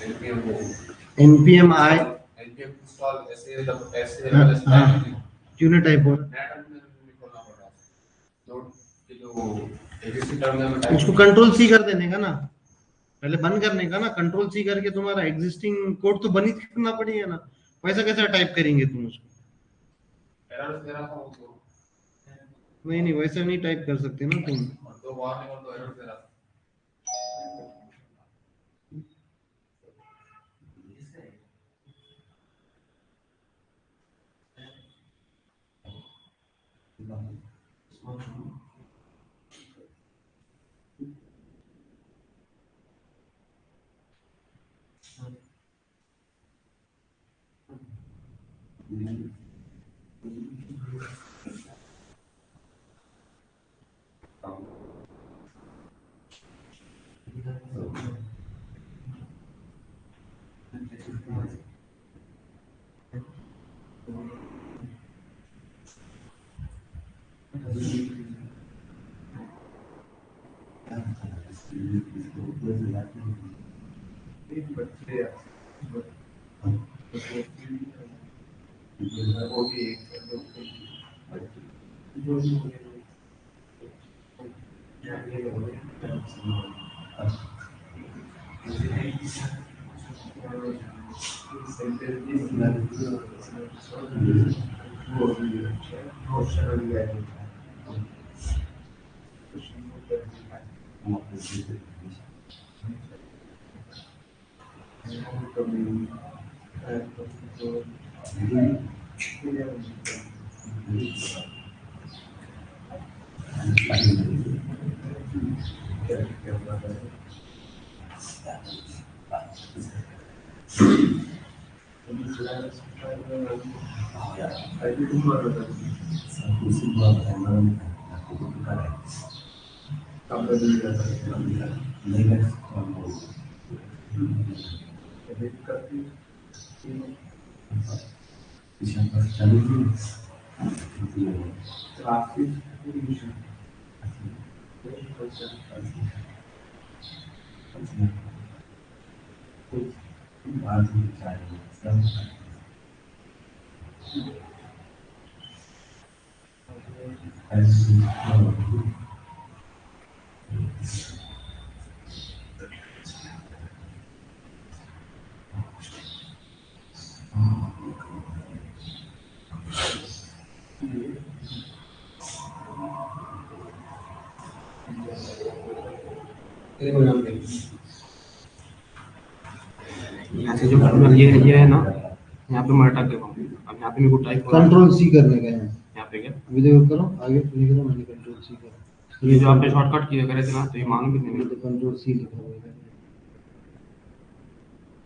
npm वो npm I npm install ऐसे हाँ ऐसे हाँ, क्यों नहीं टाइप हो रहा? नया टर्मिनल में खोलना पड़ रहा है लोड के जो एग्जिस्टिंग टर्मिनल में टाइप उसको कंट्रोल सी कर देने का ना, पहले बंद करने का ना, कंट्रोल सी करके तुम्हारा एग्जिस्टिंग कोड तो बंद ही करना पड़ेगा ना, वैसा कैसे टाइप करेंगे तुम उसको? एरर दे रहा था वो तो नहीं नहीं, वैसा नहीं टाइप कर सकते ना तुम। और दो वार्निंग और दो एरर दे रहा था यहाँ से जो टर्मिनल ये है ना, यहाँ पे मैं अटक गया हूँ। अब यहाँ पे मेरे को टाइप करना है कंट्रोल सी करने का है यहाँ पे क्या अभी, देखो करो आगे प्ले करो, मैंने कंट्रोल सी करो, ये जो आपने शॉर्टकट किया करे थे ना, तो ये मालूम कितने ये में तो कंट्रोल सी लिखा हुआ है,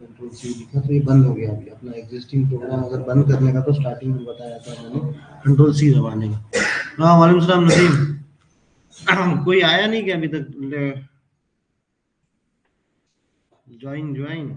कंट्रोल सी लिखा तो ये बंद हो गया। अभी अपना एग्जिस्टिंग प्रोग्राम अगर बंद करने का, तो स्टार्टिंग में बताया था मैंने, कंट्रोल सी दबाने का। हाँ वालेकुम सलाम नदीम। कोई आया नहीं क्या अभी तक? ज्वाइन ज्वाइन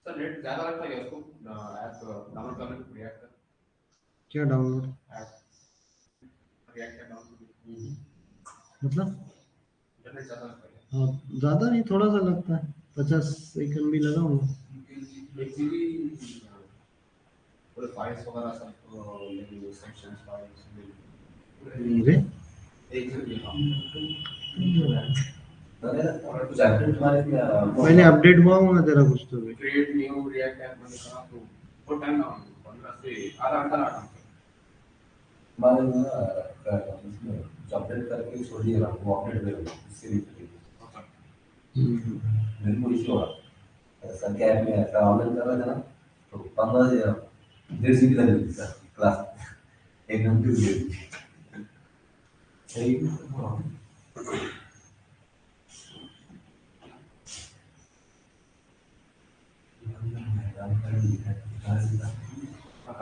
सर नेट ज्यादा लगता है क्या उसको ऐप डाउनलोड करने को रिएक्ट क्या डाउनलोड? ऐप रिएक्ट डाउनलोड मतलब इंटरनेट ज्यादा लगता है हाँ, ज्यादा नहीं, थोड़ा सा लगता है, 50 सेकंड भी लगा हूँ। एक जीबी पूरे फाइल्स वगैरह सब लेकिन सेक्शंस फाइल्स नहीं रे, एक जीबी और कुछ अपडेट मारे क्या मैंने अपडेट हुआ हूँ ना तेरा कुछ तो भी। क्रिएट न्यू रिएक्ट ऐप मैंने करा तो वो टाइम लगा 15 से आधा घंटा लगा मैंने उसमें अपडेट करके छोड़ दिया वो अपडेट करेगा इससे मेरे को इशू हो रहा सर क्या है मैं ऑनलाइन कर रहा था ना तो 15 से 1.5 GB लग गई सर क्लास एक घंटे की सही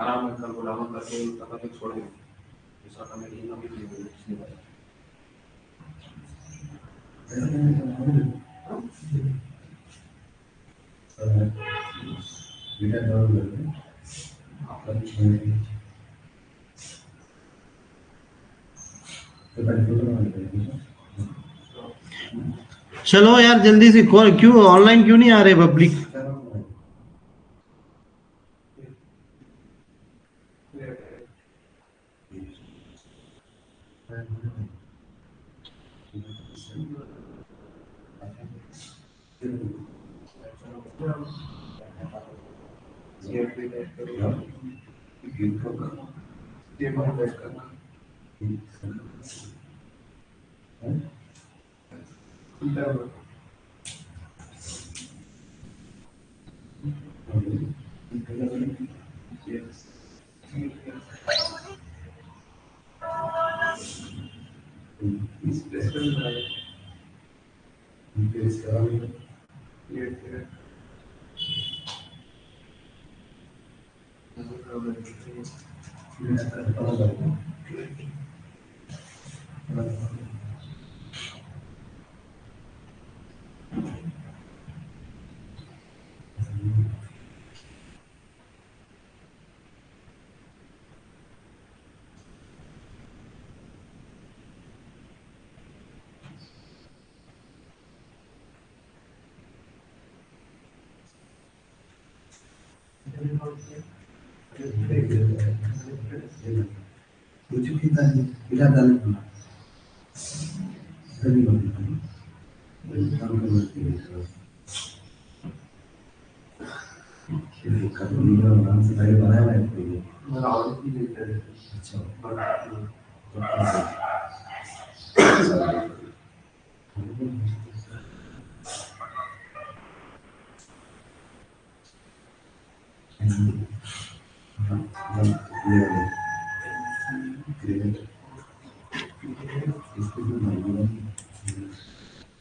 आराम में कल को डाउनलोड करके तब तक छोड़ देंगे। दूसरा काम है इन अभी नहीं होगा। चलो यार जल्दी से, क्यों ऑनलाइन क्यों नहीं आ रहे पब्लिक?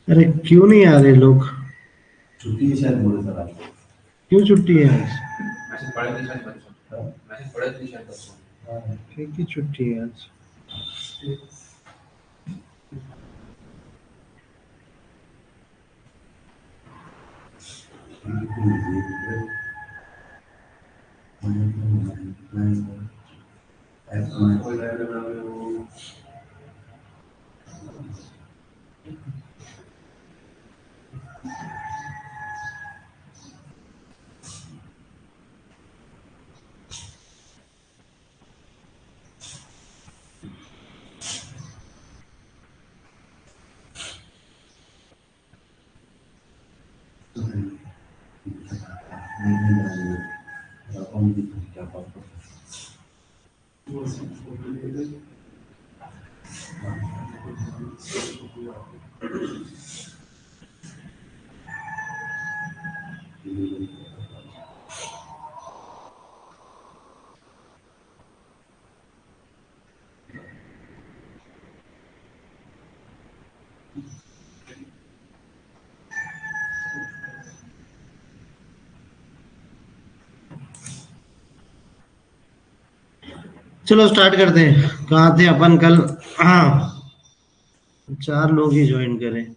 अरे क्यों नहीं आ रहे लोग? छुट्टी शायद बोले सर आज। क्यों छुट्टी है आज? मैसेज पढ़े नहीं शायद परसों। मैसेज पढ़े नहीं शायद परसों। ठीक ही छुट्टी है आज। चलो स्टार्ट करते हैं। कहाँ थे अपन कल? हाँ, 4 लोग ही ज्वाइन करें।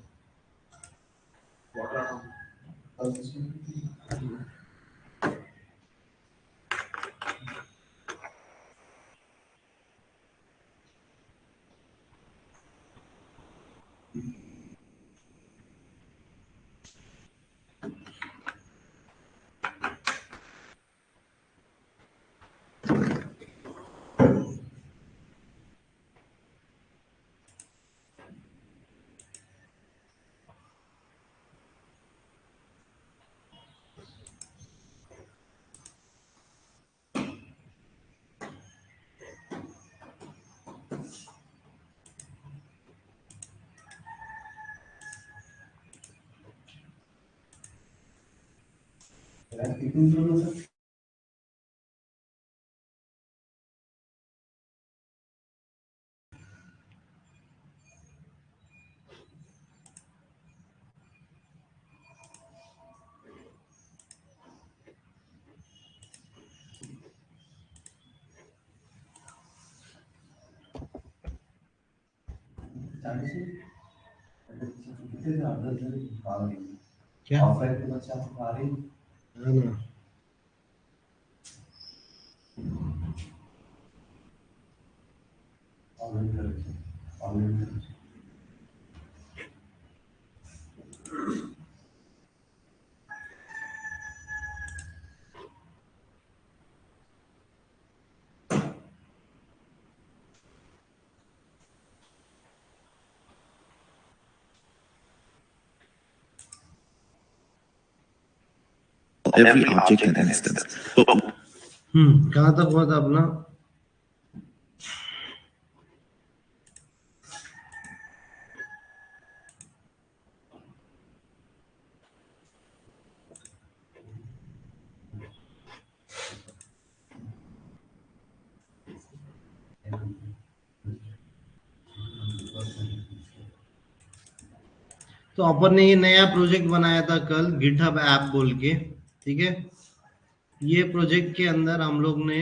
क्या ऑफलाइन के बच्चे आपको आ रही है ना? Online every object and instance. कहाँ तक हुआ था अपना? तो अपन ने ये नया प्रोजेक्ट बनाया था कल गिटहब ऐप बोल के, ठीक है। ये प्रोजेक्ट के अंदर हम लोग ने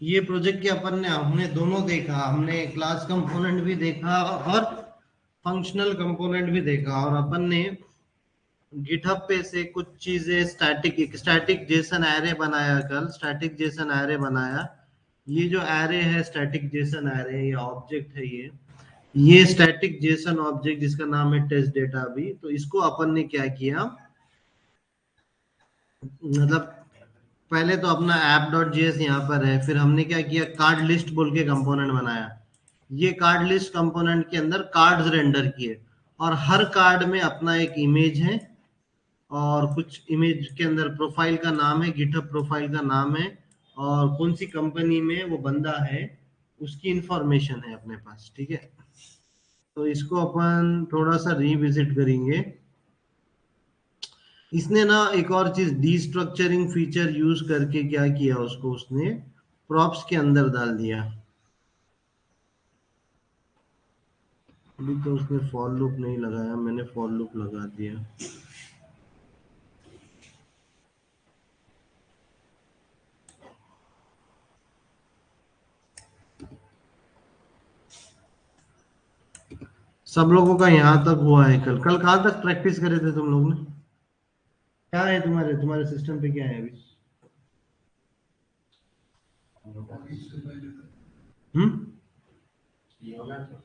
ये प्रोजेक्ट के अपन ने हमने दोनों देखा, हमने क्लास कंपोनेंट भी देखा और फंक्शनल कंपोनेंट भी देखा, और अपन ने गिटहब पे से कुछ चीजें स्टैटिक जेसन एरे बनाया कल, स्टैटिक जेसन एरे बनाया। ये जो एरे है स्टैटिक जेसन एरे, ये ऑब्जेक्ट है, ये स्टैटिक जेसन ऑब्जेक्ट जिसका नाम है टेस्ट डेटा भी। तो इसको अपन ने क्या किया, मतलब पहले तो अपना app.js यहाँ पर है, फिर हमने क्या किया, कार्ड लिस्ट बोल के कंपोनेंट बनाया। ये कार्ड लिस्ट कंपोनेंट के अंदर कार्ड्स रेंडर किए, और हर कार्ड में अपना एक इमेज है, और कुछ इमेज के अंदर प्रोफाइल का नाम है, गिटहब प्रोफाइल का नाम है, और कौन सी कंपनी में वो बंदा है उसकी इंफॉर्मेशन है अपने पास, ठीक है। तो इसको अपन थोड़ा सा रिविजिट करेंगे। इसने ना एक और चीज डीस्ट्रक्चरिंग फीचर यूज करके क्या किया, उसको उसने प्रॉप्स के अंदर डाल दिया। अभी तो उसने फॉर लूप नहीं लगाया, मैंने फॉर लूप लगा दिया। सब लोगों का यहाँ तक हुआ है। कल कल कहाँ तक प्रैक्टिस करे थे तुम लोग ने? क्या है तुम्हारे तुम्हारे सिस्टम पे, क्या है अभी? ये हो गया तो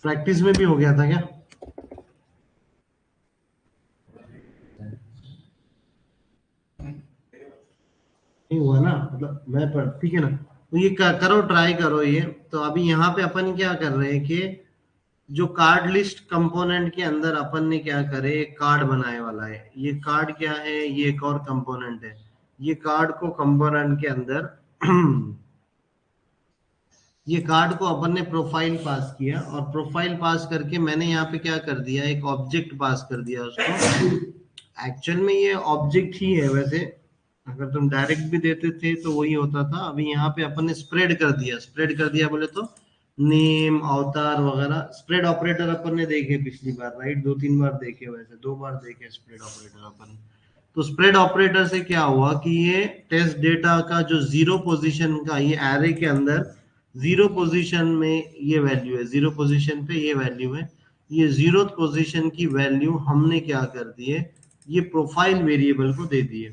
प्रैक्टिस में भी हो गया था क्या? नहीं हुआ ना, मतलब मैं पर ठीक है ना। तो ये करो, ट्राई करो ये। तो अभी यहाँ पे अपन क्या कर रहे हैं कि जो कार्ड लिस्ट कंपोनेंट के अंदर अपन ने क्या करे, एक कार्ड बनाने वाला है। ये कार्ड क्या है, ये एक और कंपोनेंट है। ये कार्ड को कंपोनेंट के अंदर ये कार्ड को अपन ने प्रोफाइल पास किया, और प्रोफाइल पास करके मैंने यहाँ पे क्या कर दिया, एक ऑब्जेक्ट पास कर दिया उसको। एक्चुअल में ये ऑब्जेक्ट ही है वैसे, अगर तुम डायरेक्ट भी देते थे तो वही होता था। अभी यहाँ पे अपन ने स्प्रेड कर दिया, स्प्रेड कर दिया बोले तो नेम, अवतार वगैरह। स्प्रेड ऑपरेटर अपन ने देखे पिछली बार, राइट? 2-3 बार देखे, वैसे 2 बार देखे स्प्रेड ऑपरेटर अपन। तो स्प्रेड ऑपरेटर से क्या हुआ कि ये टेस्ट डेटा का जो जीरो पोजीशन का, ये एरे के अंदर जीरो पोजीशन में ये वैल्यू है, जीरो पोजीशन पे ये वैल्यू है। ये जीरो पोजीशन की वैल्यू हमने क्या कर दिए, ये प्रोफाइल वेरिएबल को दे दिए,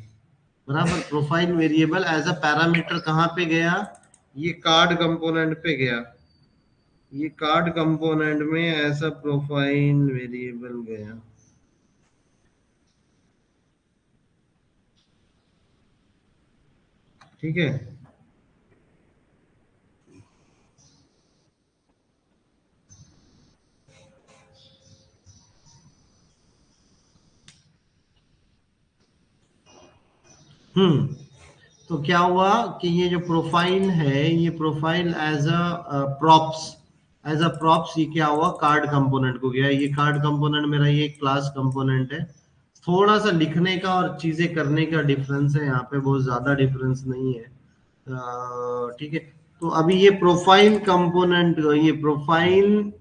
बराबर। Profile variable as a parameter कहाँ पे गया, ये कार्ड कंपोनेंट पे गया। ये कार्ड कंपोनेंट में ऐसा प्रोफाइल वेरिएबल गया, ठीक है। तो क्या हुआ कि ये जो प्रोफाइल है, ये प्रोफाइल एज अ प्रॉप्स ये क्या हुआ, कार्ड कंपोनेंट को गया। ये कार्ड कंपोनेंट मेरा ये क्लास कंपोनेंट है। थोड़ा सा लिखने का और चीजें करने का डिफरेंस है यहाँ पे, बहुत ज्यादा डिफरेंस नहीं है, ठीक है। तो अभी ये प्रोफाइल कंपोनेंट, ये प्रोफाइल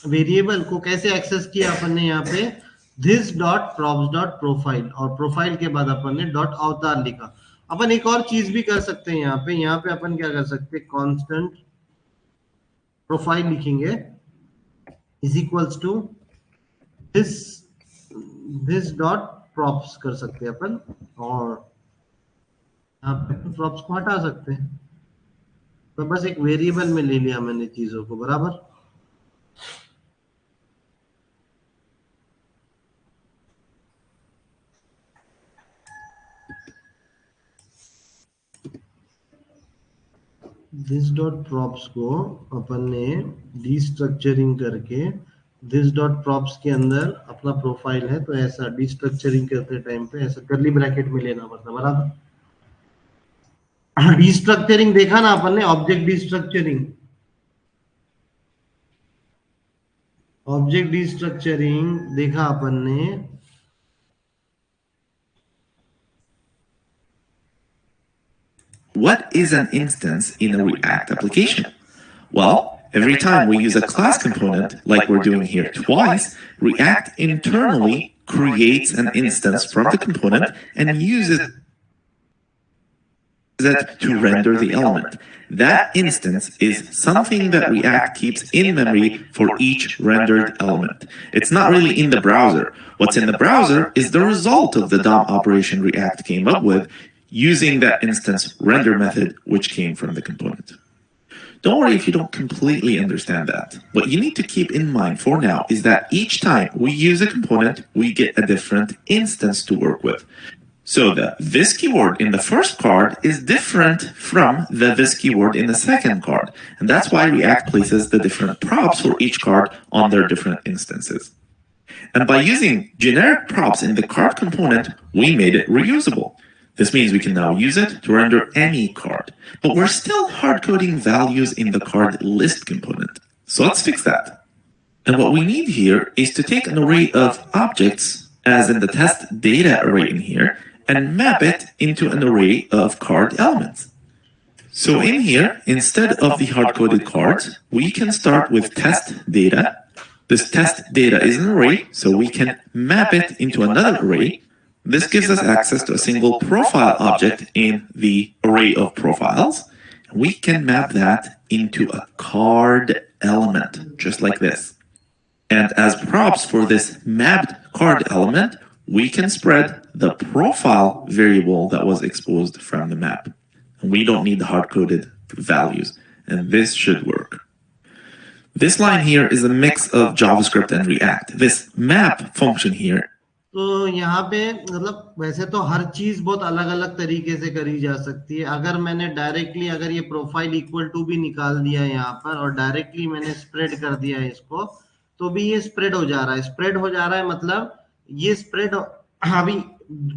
वेरिएबल को कैसे एक्सेस किया अपन ने यहाँ पे, this dot props dot profile, और प्रोफाइल के बाद अपन ने डॉट अवतार लिखा। अपन एक और चीज भी कर सकते हैं यहाँ पे अपन क्या कर सकते हैं, कांस्टेंट प्रोफाइल लिखेंगे is equals to this this dot props कर सकते हैं अपन, और यहाँ पे प्रॉप्स को हटा सकते हैं। तो बस एक वेरिएबल में ले लिया मैंने चीजों को, बराबर। दिस डॉट प्रॉप्स को अपन ने डिस्ट्रक्चरिंग करके, दिस डॉट प्रॉप्स के अंदर अपना प्रोफाइल है तो ऐसा डिस्ट्रक्चरिंग करते टाइम पे ऐसा करली ब्रैकेट में लेना पड़ता, बराबर। डिस्ट्रक्चरिंग देखा ना अपन ने, ऑब्जेक्ट डिस्ट्रक्चरिंग, ऑब्जेक्ट डिस्ट्रक्चरिंग देखा अपन ने। What is an instance in a React application? Well, every time we use a class component, like we're doing here twice, React internally creates an instance from the component and uses it to render the element. That instance is something that React keeps in memory for each rendered element. It's not really in the browser. What's in the browser is the result of the DOM operation React came up with using that instance render method, which came from the component. Don't worry if you don't completely understand that. What you need to keep in mind for now is that each time we use a component, we get a different instance to work with. So the this keyword in the first card is different from the this keyword in the second card. And that's why React places the different props for each card on their different instances. And by using generic props in the card component, we made it reusable. This means we can now use it to render any card, but we're still hard-coding values in the card list component. So let's fix that. And what we need here is to take an array of objects, as in the test data array in here, and map it into an array of card elements. So in here, instead of the hard-coded cards, we can start with test data. This test data is an array, so we can map it into another array. This gives us access to a single profile object in the array of profiles. We can map that into a card element, just like this. And as props for this mapped card element, we can spread the profile variable that was exposed from the map. And we don't need the hard-coded values, and this should work. This line here is a mix of JavaScript and React. This map function here, तो यहाँ पे मतलब वैसे तो हर चीज बहुत अलग अलग तरीके से करी जा सकती है। अगर मैंने डायरेक्टली अगर ये प्रोफाइल इक्वल टू भी निकाल दिया यहाँ पर और डायरेक्टली मैंने स्प्रेड कर दिया है इसको, तो भी ये स्प्रेड हो जा रहा है। स्प्रेड हो जा रहा है मतलब ये स्प्रेड, अभी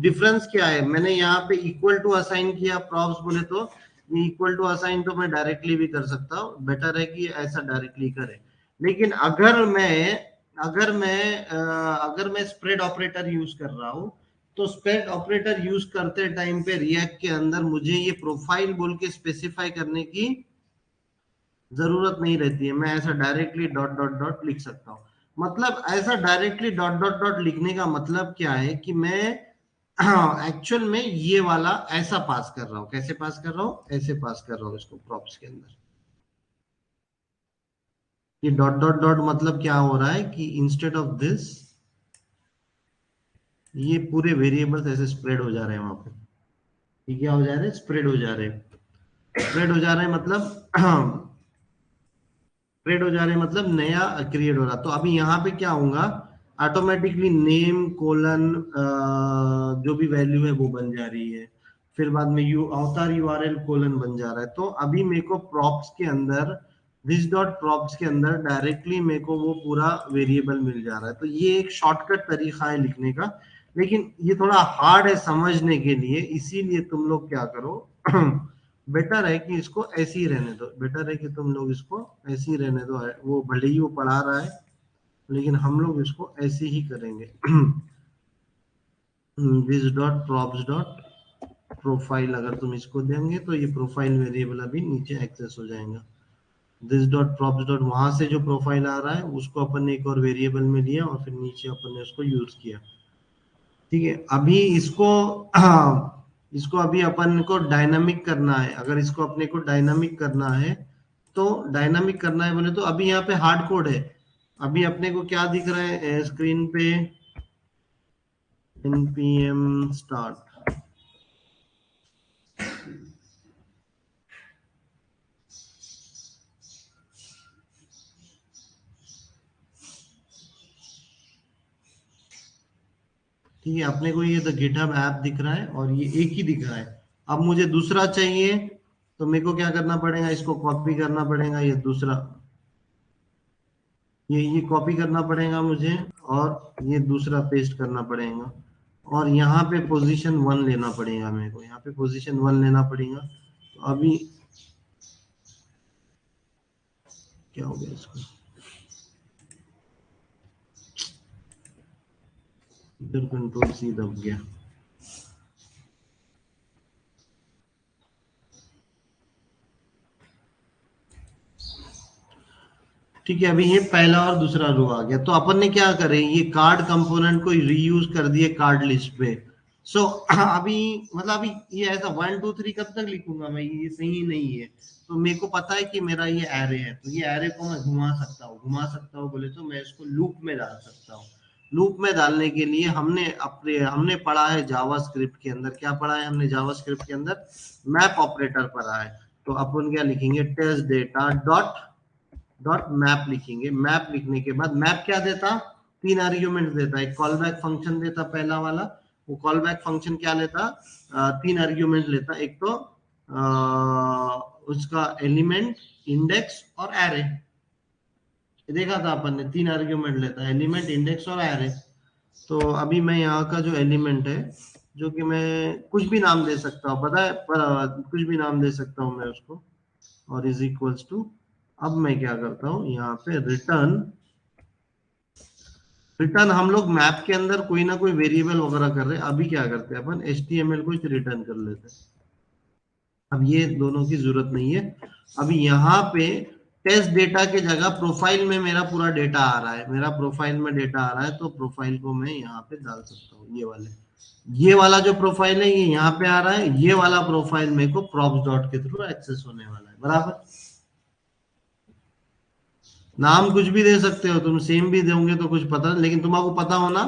डिफरेंस क्या है, मैंने यहाँ पे इक्वल टू असाइन किया, प्रॉप्स बोले तो ये इक्वल टू असाइन तो मैं डायरेक्टली भी कर सकता हूँ, बेटर है कि ऐसा डायरेक्टली करे। लेकिन अगर मैं स्प्रेड ऑपरेटर यूज कर रहा हूं, तो स्प्रेड ऑपरेटर यूज करते टाइम पे रिएक्ट के अंदर मुझे ये प्रोफाइल बोल के स्पेसिफाई करने की जरूरत नहीं रहती है। मैं ऐसा डायरेक्टली डॉट डॉट डॉट लिख सकता हूँ। मतलब ऐसा डायरेक्टली डॉट डॉट डॉट लिखने का मतलब क्या है कि मैं एक्चुअल में ये वाला ऐसा पास कर रहा हूँ। कैसे पास कर रहा हूँ, ऐसे पास कर रहा हूँ इसको प्रॉप्स के अंदर। ये डॉट डॉट डॉट मतलब क्या हो रहा है कि इंस्टेड ऑफ दिस ये पूरे वेरिएबल्स ऐसे स्प्रेड हो जा रहे हैं वहां पे। ये क्या हो जा रहे हैं, स्प्रेड हो जा रहे हैं। स्प्रेड हो जा रहे हैं मतलब स्प्रेड हो जा रहे हैं मतलब नया क्रिएट हो रहा। तो अभी यहाँ पे क्या होगा, ऑटोमेटिकली नेम कोलन जो भी वैल्यू है वो बन जा रही है, फिर बाद में अवतार यूआरएल कोलन बन जा रहा है। तो अभी मेरे को प्रॉप्स के अंदर दिस डॉट प्रॉप्स के अंदर डायरेक्टली मेरे को वो पूरा वेरिएबल मिल जा रहा है। तो ये एक शॉर्टकट तरीका है लिखने का, लेकिन ये थोड़ा हार्ड है समझने के लिए। इसीलिए तुम लोग क्या करो बेटर है कि इसको ऐसे ही रहने दो, बेटर है कि तुम लोग इसको ऐसे ही रहने दो। वो भले ही वो पढ़ा रहा है लेकिन हम लोग इसको ऐसे ही करेंगे। This dot props dot profile अगर तुम इसको देंगे तो ये प्रोफाइल वेरिएबल अभी नीचे एक्सेस हो जाएगा। दिस डॉट प्रॉप्स डॉट, वहां से जो प्रोफाइल आ रहा है उसको अपन ने एक और वेरिएबल में लिया और फिर नीचे अपन ने उसको यूज किया। ठीक है, अभी इसको इसको अभी अपन को डायनामिक करना है। अगर इसको अपने को डायनामिक करना है तो डायनामिक करना है बोले तो अभी यहाँ पे हार्ड कोड है। अभी अपने को क्या दिख रहा है स्क्रीन पे, npm start, ठीक है, अपने को ये द गिटहब ऐप दिख रहा है और ये एक ही दिख रहा है। अब मुझे दूसरा चाहिए तो मेरे को क्या करना पड़ेगा, इसको कॉपी करना पड़ेगा, ये दूसरा ये कॉपी करना पड़ेगा मुझे और ये दूसरा पेस्ट करना पड़ेगा और यहाँ पे पोजीशन 1 लेना पड़ेगा मेरे को, यहाँ पे पोजीशन 1 लेना पड़ेगा। तो अभी क्या हो गया इसको, इधर कंट्रोल सी दब गया। ठीक है, अभी ये पहला और दूसरा रो आ गया। तो अपन ने क्या करे, ये कार्ड कंपोनेंट को रीयूज कर दिए कार्ड लिस्ट पे। सो अभी मतलब अभी ये ऐसा 1 2 3 कब तक लिखूंगा मैं, ये सही नहीं है। तो मेरे को पता है कि मेरा ये एरे है, तो ये एरे को मैं घुमा सकता हूँ बोले तो मैं इसको लूप में डाल सकता हूँ। लूप में डालने के लिए हमने पढ़ा है जावास्क्रिप्ट के अंदर, क्या पढ़ा है हमने जावास्क्रिप्ट के अंदर, मैप ऑपरेटर पढ़ा है। तो अपन क्या लिखेंगे, test data dot dot map लिखेंगे। मैप लिखने के बाद मैप क्या देता, 3 आर्ग्यूमेंट देता, एक कॉल बैक फंक्शन देता पहला वाला। वो कॉल बैक फंक्शन क्या लेता, 3 आर्ग्यूमेंट लेता, एक तो उसका एलिमेंट, इंडेक्स और एरे। देखा था अपन ने 3 आर्ग्यूमेंट लेता, एलिमेंट, इंडेक्स और एरे। तो अभी मैं यहाँ का जो एलिमेंट है, जो कि मैं कुछ भी नाम दे सकता हूँ, पता है, कुछ भी नाम दे सकता हूँ मैं उसको, और इज इक्वल्स टू, अब मैं क्या करता हूं यहाँ पे रिटर्न, हम लोग मैप के अंदर कोई ना कोई वेरिएबल वगैरह कर रहे हैं। अभी क्या करते हैं अपन, HTML को रिटर्न कर लेते हैं। अब ये दोनों की जरूरत नहीं है। अभी यहाँ पे टेस्ट डेटा के जगह प्रोफाइल में मेरा पूरा डेटा आ रहा है, मेरा प्रोफाइल में डेटा आ रहा है, तो प्रोफाइल को मैं यहाँ पे डाल सकता हूँ। ये वाला जो प्रोफाइल है ये यहाँ पे आ रहा है, ये वाला प्रोफाइल मेरे को प्रॉप्स डॉट के थ्रू एक्सेस होने वाला है, बराबर। नाम कुछ भी दे सकते हो तुम, सेम भी दोगे तो कुछ पता, लेकिन तुमको पता होना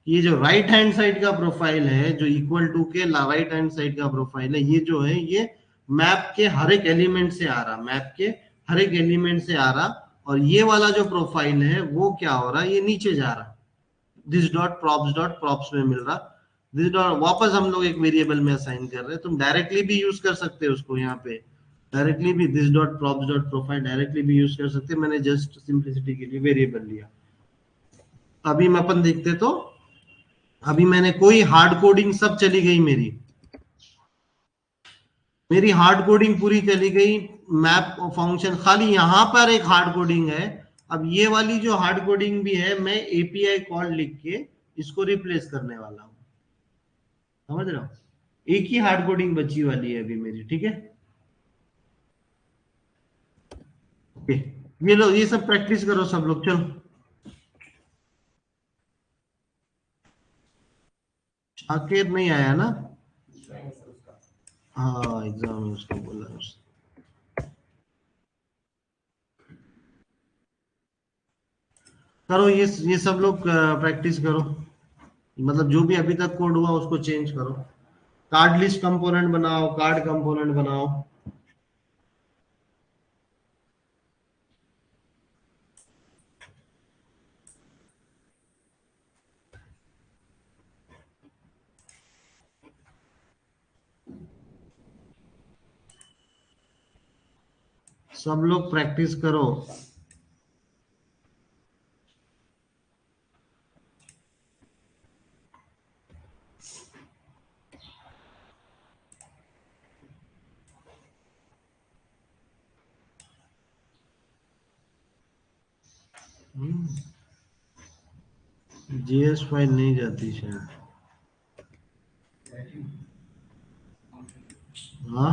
ये जो राइट हैंड साइड का प्रोफाइल है, जो इक्वल टू के राइट हैंड साइड का प्रोफाइल है, ये जो है ये मैप के हर एक एलिमेंट से आ रहा, मैप के हर एक एलिमेंट से आ रहा। और ये वाला जो प्रोफाइल है वो क्या हो रहा है, ये नीचे जा रहा, दिस डॉट प्रॉप्स में मिल रहा। दिस डॉट वापस हम लोग एक वेरिएबल में असाइन कर रहे हैं, तुम डायरेक्टली भी यूज कर सकते हो उसको, यहाँ पे डायरेक्टली भी this dot props dot profile directly भी यूज कर सकते हैं। मैंने जस्ट सिंपलिसिटी के लिए वेरिएबल लिया। अभी मैं अपन देखते तो अभी मैंने कोई हार्ड कोडिंग सब चली गई, मेरी हार्ड कोडिंग पूरी चली गई। मैप फंक्शन खाली यहाँ पर एक हार्ड कोडिंग है। अब ये वाली जो हार्ड कोडिंग भी है, मैं एपीआई कॉल लिख के इसको रिप्लेस करने वाला हूँ, समझ रहे हो। एक ही हार्ड कोडिंग बची वाली है अभी मेरी, ठीक है। ओके, ये लो, ये सब प्रैक्टिस करो सब लोग, चलो। शाकिर नहीं आया ना, हाँ एग्जाम है उसको बोला करो, ये सब लोग प्रैक्टिस करो, मतलब जो भी अभी तक कोड हुआ उसको चेंज करो। कार्ड लिस्ट कंपोनेंट बनाओ, कार्ड कंपोनेंट बनाओ। सब लोग प्रैक्टिस करो। जीएस फाइल नहीं जाती शायद, हाँ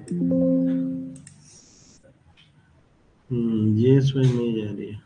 ये इसमें नहीं जा रही है।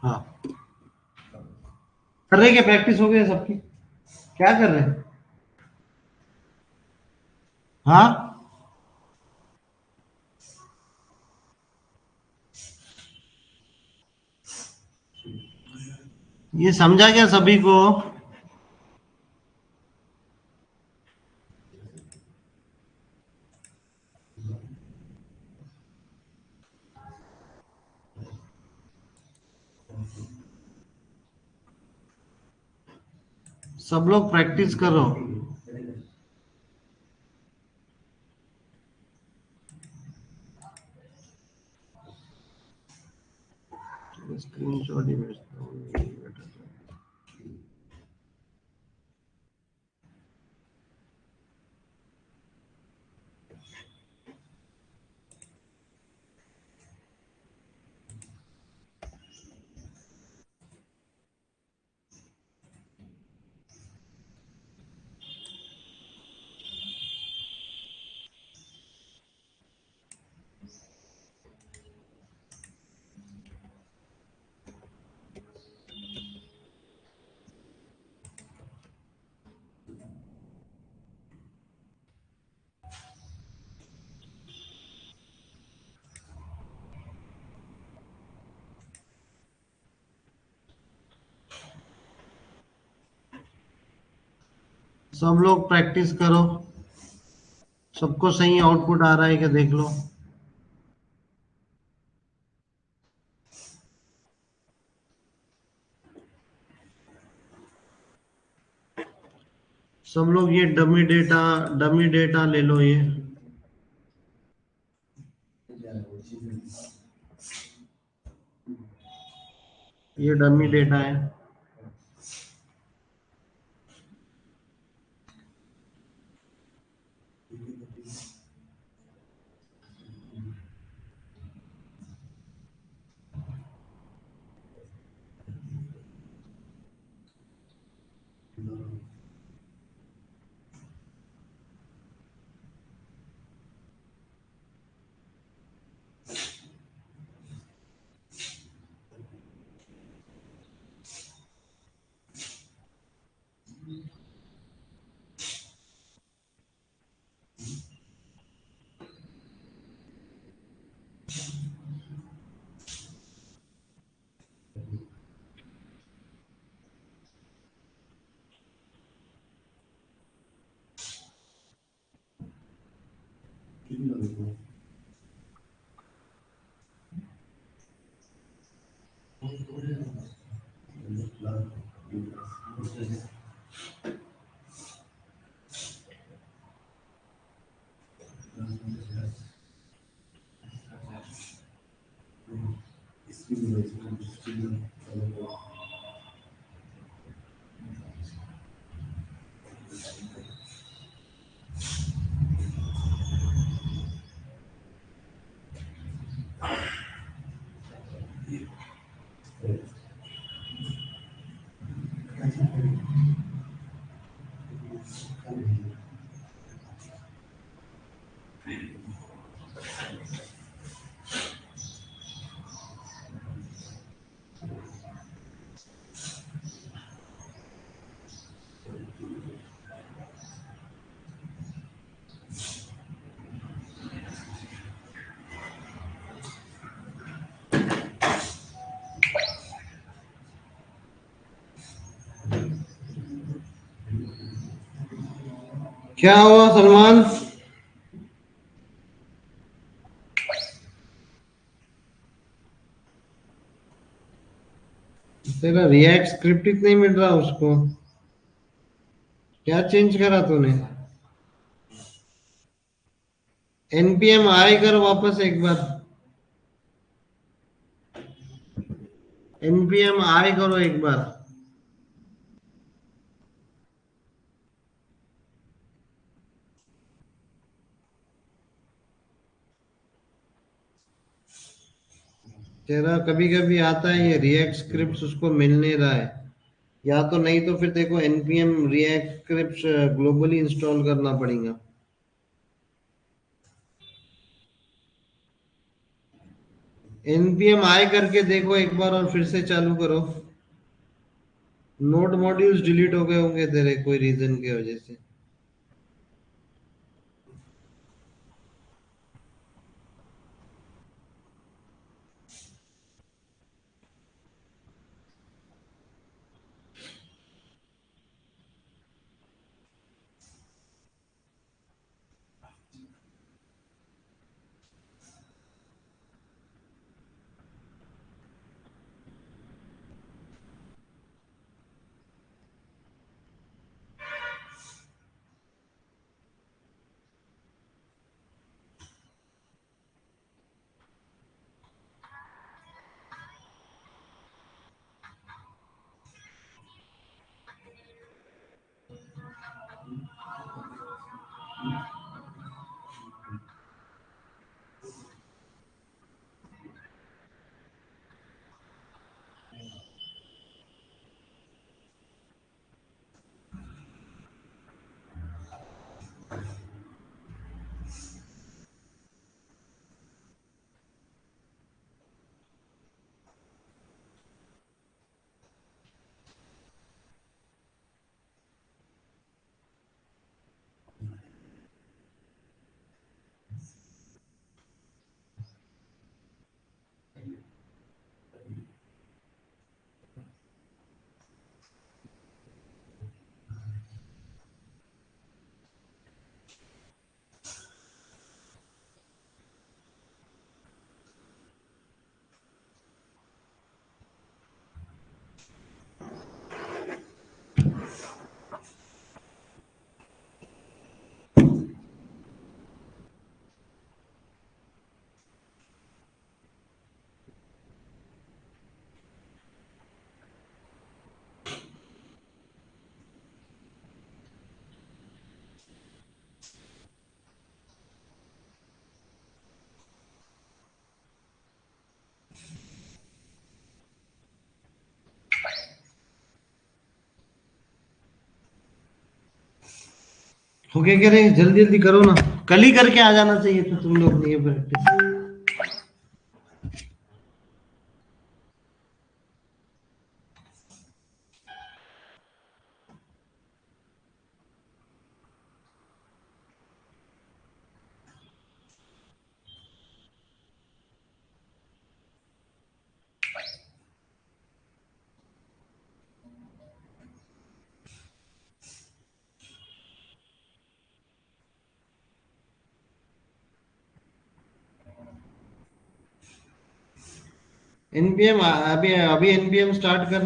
हाँ, कर रहे क्या? प्रैक्टिस हो गई है सबकी? क्या कर रहे हैं? हाँ, ये समझा क्या सभी को? सब लोग प्रैक्टिस करो। स्क्रीनशॉट ही भेजता हूँ। सब लोग प्रैक्टिस करो। सबको सही आउटपुट आ रहा है क्या देख लो। सब लोग ये डमी डेटा ले लो। ये डमी डेटा है। क्या हुआ सलमान? तेरा रिएक्ट स्क्रिप्ट ही नहीं मिल रहा उसको, क्या चेंज करा तूने? एनपीएम आई कर वापस एक बार, एनपीएम आई करो एक बार। तेरा कभी कभी आता है ये रिएक्ट स्क्रिप्ट, उसको मिल नहीं रहा है, या तो नहीं तो फिर देखो npm react script globally install करना पड़ेगा। npm आई करके देखो एक बार और फिर से चालू करो। नोड मॉड्यूल्स डिलीट हो गए होंगे तेरे कोई रीजन की वजह से। हो गया क्या रे? जल्दी जल्दी करो ना, कल ही करके आ जाना चाहिए था तुम लोग ने ये प्रैक्टिस। एनपीएम अभी अभी एनपीएम स्टार्ट कर।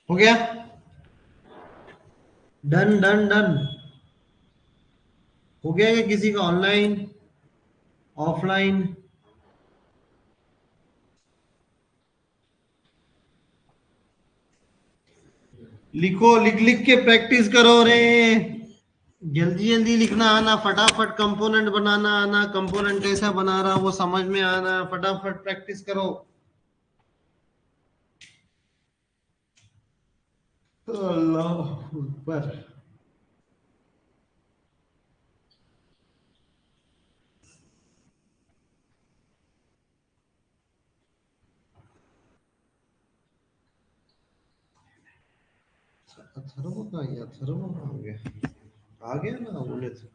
हो गया? Done done done. हो गया क्या किसी का ऑनलाइन ऑफलाइन? लिखो, लिख लिख के प्रैक्टिस करो रे। जल्दी जल्दी लिखना आना, फटाफट कंपोनेंट बनाना आना, कंपोनेंट कैसा बना रहा वो समझ में आना, फटाफट प्रैक्टिस करो। अल्लाह अकबर। अथर्व का गया, अथर्व कहाँ गया? आ गया ना बोले थे।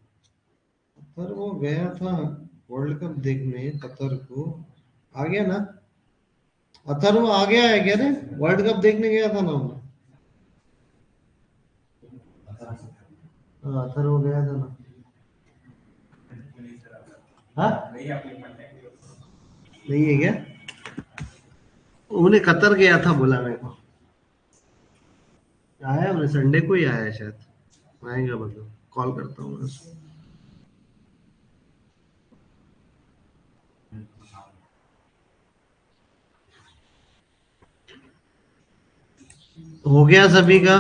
अथर्व गया था वर्ल्ड कप देखने कतर को। आ गया ना? अथर्व आ गया है क्या रे? वर्ल्ड कप देखने गया था ना वो। हाँ, अथर्व गया था ना। हाँ, नहीं है क्या? उन्हें कतर गया था बोला मेरे को। आया उन्हें, संडे को ही आया है शायद। आएगा मतलब, कॉल करता हूँ मैं उसको। हो गया सभी का?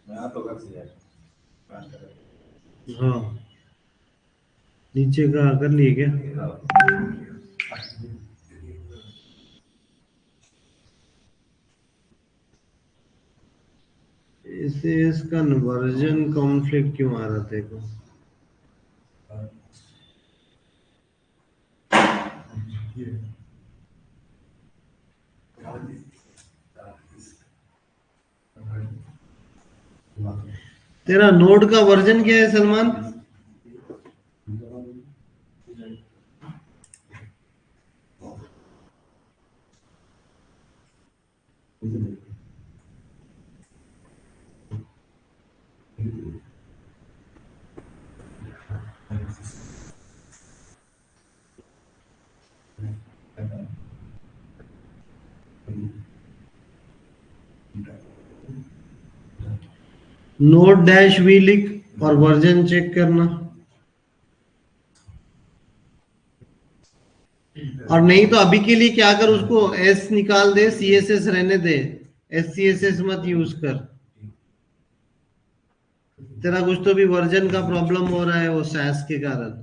मैं तो कर दिया। हाँ, नीचे का कर लिए क्या? इसे इसका वर्जन कॉन्फ्लिक्ट क्यों आ रहा तेरे को? तेरा नोड का वर्जन क्या है सलमान? नोड डैश वी लिख और वर्जन चेक करना। और नहीं तो अभी के लिए क्या कर, उसको एस निकाल दे, सी एस एस रहने दे। एस सी एस एस मत यूज कर। तेरा कुछ तो भी वर्जन का प्रॉब्लम हो रहा है वो सैस के कारण।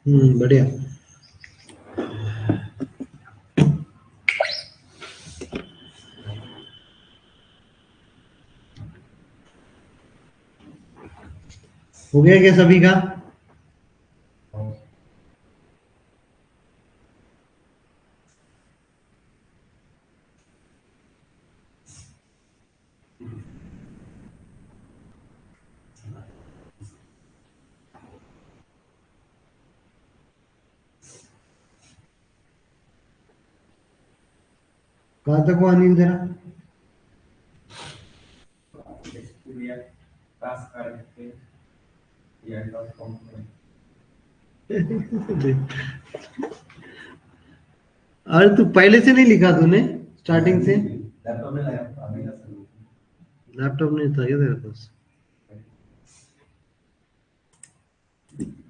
बढ़िया। हो गया क्या सभी का? कहाँ तक हुआ अनिल तेरा? अरे तू पहले से नहीं लिखा तूने स्टार्टिंग से? लैपटॉप में लगा अभी का लैपटॉप नहीं था क्या तेरे पास?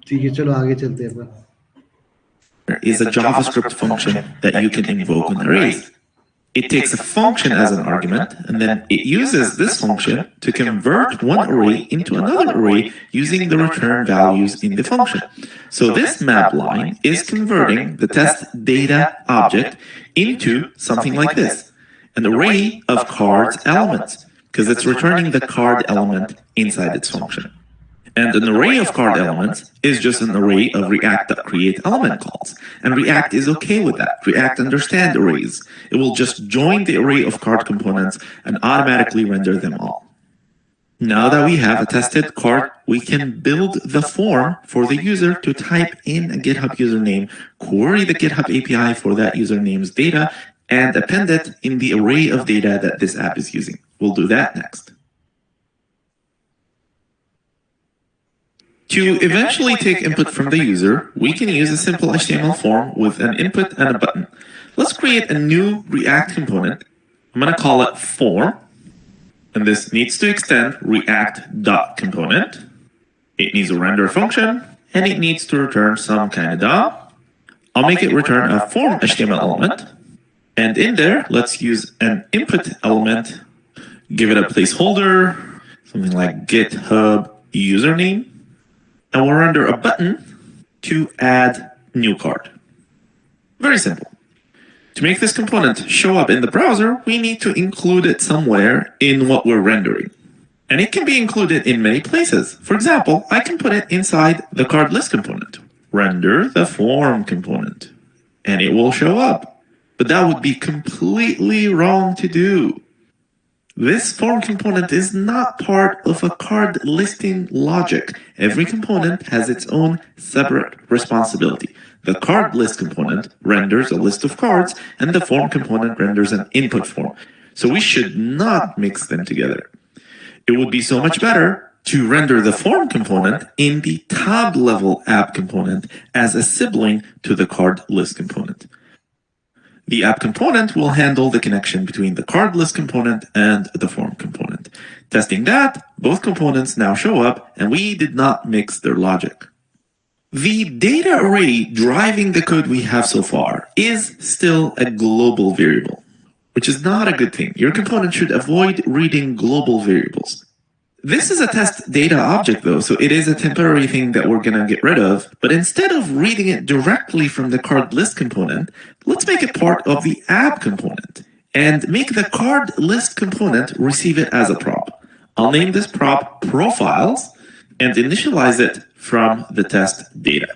ठीक है, चलो आगे चलते हैं अपन। Is a JavaScript function that you can invoke on arrays. It takes a function as an argument, and then it uses this function to convert one array into another array using the return values in the function. So this map line is converting the test data object into something like this, an array of cards elements, because it's returning the card element inside its function. And an array of card elements is just an array of React.createElement calls. And React is okay with that. React understands arrays. It will just join the array of card components and automatically render them all. Now that we have a tested card, we can build the form for the user to type in a GitHub username, query the GitHub API for that username's data, and append it in the array of data that this app is using. We'll do that next. To eventually take input from the user, we can use a simple HTML form with an input and a button. Let's create a new React component. I'm going to call it form, and this needs to extend React.component. It needs a render function, and it needs to return some kind of DOM. I'll make it return a form HTML element, and in there, let's use an input element, give it a placeholder, something like GitHub username, and we'll render a button to add new card. Very simple. To make this component show up in the browser, we need to include it somewhere in what we're rendering. And it can be included in many places. For example, I can put it inside the card list component. Render the form component, and it will show up. But that would be completely wrong to do. This form component is not part of a card listing logic. Every component has its own separate responsibility. The card list component renders a list of cards, and the form component renders an input form. So we should not mix them together. It would be so much better to render the form component in the top-level app component as a sibling to the card list component. The app component will handle the connection between the card list component and the form component. Testing that, both components now show up, and we did not mix their logic. The data array driving the code we have so far is still a global variable, which is not a good thing. Your component should avoid reading global variables. This is a test data object though, so it is a temporary thing that we're gonna get rid of, but instead of reading it directly from the card list component, let's make it part of the app component and make the card list component receive it as a prop. I'll name this prop profiles and initialize it from the test data.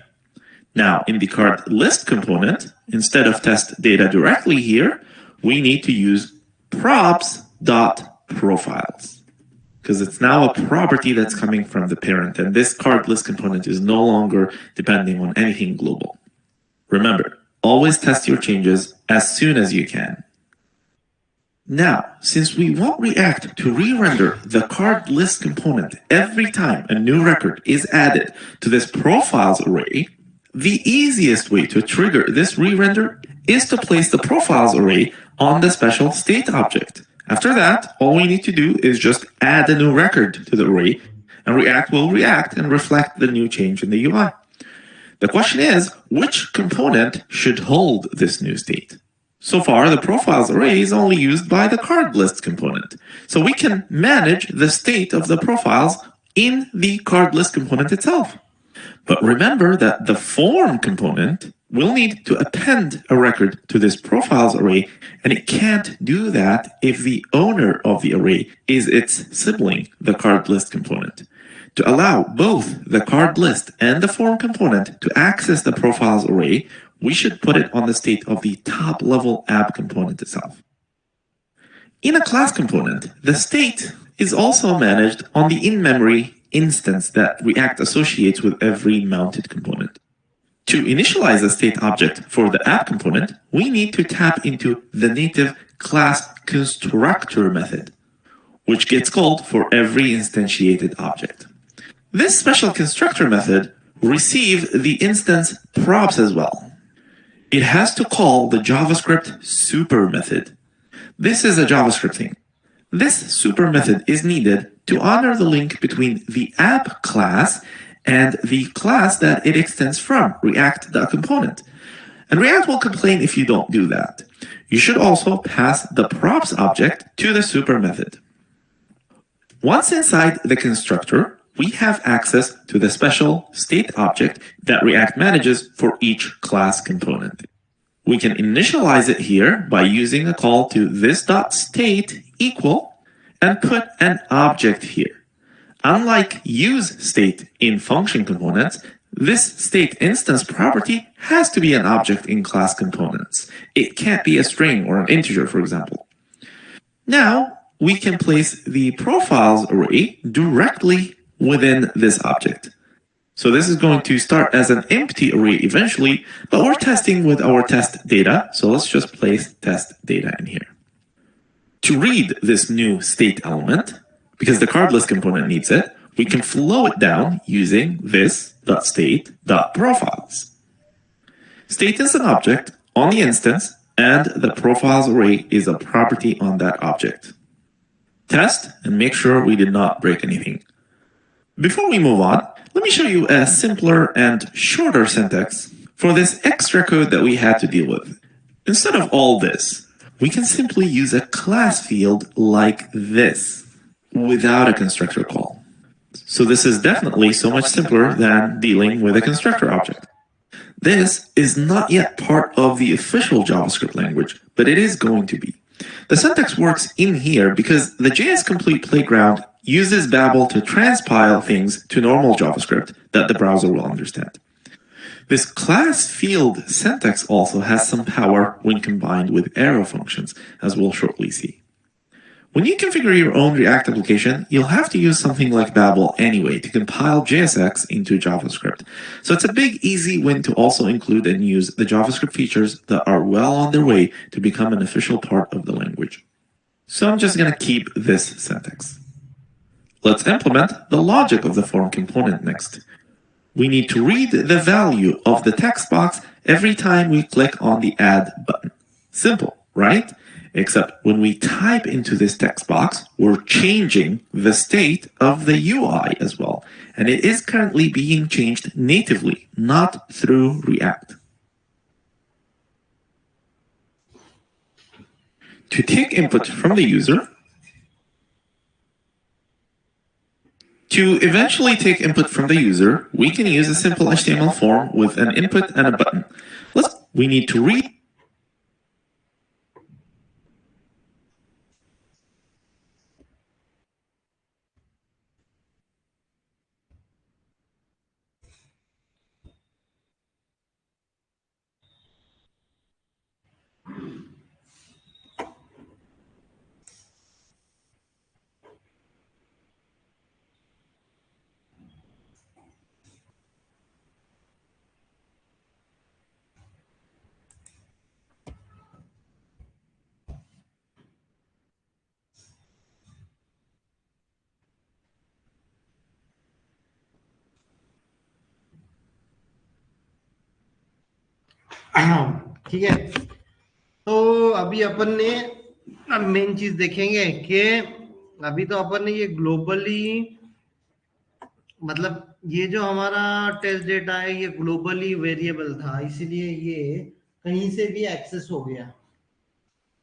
Now in the card list component, instead of test data directly here, we need to use props.profiles. because it's now a property that's coming from the parent, and this card list component is no longer depending on anything global. Remember, always test your changes as soon as you can. Now, since we want React to re-render the card list component every time a new record is added to this profiles array, the easiest way to trigger this re-render is to place the profiles array on the special state object. After that, all we need to do is just add a new record to the array, and React will react and reflect the new change in the UI. The question is, which component should hold this new state? So far, the profiles array is only used by the card list component. So we can manage the state of the profiles in the card list component itself. But remember that the form component will need to append a record to this profiles array, and it can't do that if the owner of the array is its sibling, the card list component. To allow both the card list and the form component to access the profiles array, we should put it on the state of the top-level app component itself. In a class component, the state is also managed on the in-memory instance that React associates with every mounted component. To initialize a state object for the app component, we need to tap into the native class constructor method, which gets called for every instantiated object. This special constructor method receives the instance props as well. It has to call the JavaScript super method. This is a JavaScript thing. This super method is needed to honor the link between the app class and the class that it extends from, React.component. And React will complain if you don't do that. You should also pass the props object to the super method. Once inside the constructor, we have access to the special state object that React manages for each class component. We can initialize it here by using a call to this.state equal and put an object here. Unlike useState in function components, this state instance property has to be an object in class components. It can't be a string or an integer, for example. Now, we can place the profiles array directly within this object. So this is going to start as an empty array eventually, but we're testing with our test data, so let's just place test data in here. To read this new state element, because the card list component needs it, we can flow it down using this.state.profiles. State is an object on the instance, and the profiles array is a property on that object. Test and make sure we did not break anything. Before we move on, let me show you a simpler and shorter syntax for this extra code that we had to deal with. Instead of all this, we can simply use a class field like this without a constructor call. So this is definitely so much simpler than dealing with a constructor object. This is not yet part of the official JavaScript language, but it is going to be. The syntax works in here because the JS Complete Playground uses Babel to transpile things to normal JavaScript that the browser will understand. This class field syntax also has some power when combined with arrow functions, as we'll shortly see. When you configure your own React application, you'll have to use something like Babel anyway to compile JSX into JavaScript. So it's a big, easy win to also include and use the JavaScript features that are well on their way to become an official part of the language. So I'm just going to keep this syntax. Let's implement the logic of the form component next. We need to read the value of the text box every time we click on the Add button. Simple, right? Except when we type into this text box, we're changing the state of the UI as well. And it is currently being changed natively, not through React. To take input from the user, to eventually take input from the user, we can use a simple HTML form with an input and a button. We need to read ठीक है, तो अभी अपन ने main चीज देखेंगे कि अभी तो अपन ने ये ग्लोबली, मतलब ये जो हमारा टेस्ट डेटा है ये ग्लोबली वेरिएबल था, इसीलिए ये कहीं से भी एक्सेस हो गया।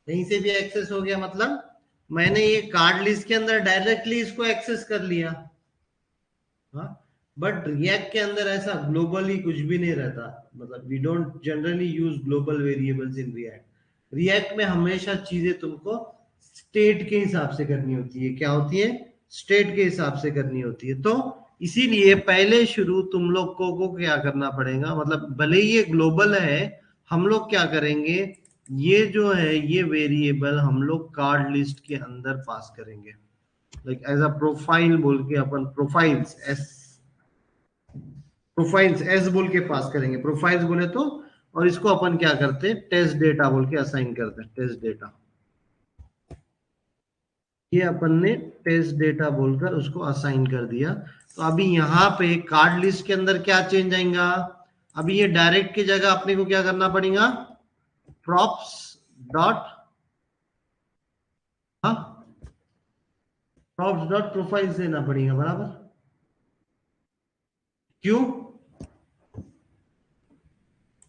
कहीं से भी एक्सेस हो गया मतलब मैंने ये कार्ड लिस्ट के अंदर डायरेक्टली इसको एक्सेस कर लिया। हाँ, बट रिएक्ट के अंदर ऐसा ग्लोबली कुछ भी नहीं रहता, मतलब we don't generally use global variables in React. React में हमेशा चीजें तुमको स्टेट के हिसाब से करनी होती है। क्या होती है? स्टेट के हिसाब से करनी होती है। तो इसीलिए पहले शुरू तुम लोग को क्या करना पड़ेगा, मतलब भले ही ये ग्लोबल है, हम लोग क्या करेंगे, ये जो है ये वेरिएबल हम लोग कार्ड लिस्ट के अंदर पास करेंगे, लाइक एज अ प्रोफाइल बोल के अपन प्रोफाइल्स एस बोल के पास करेंगे, प्रोफाइल्स बोले तो। और इसको अपन क्या करते, टेस्ट डेटा बोल के असाइन करते हैं, टेस्ट डेटा। ये अपन ने टेस्ट डेटा बोलकर उसको असाइन कर दिया। तो अभी यहाँ पे कार्ड लिस्ट के अंदर क्या चेंज आएगा, अभी ये डायरेक्ट की जगह अपने को क्या करना पड़ेगा, प्रॉप्स डॉट, हाँ, प्रॉप्स डॉट प्रोफाइल्स देना पड़ेगा, बराबर। क्यों?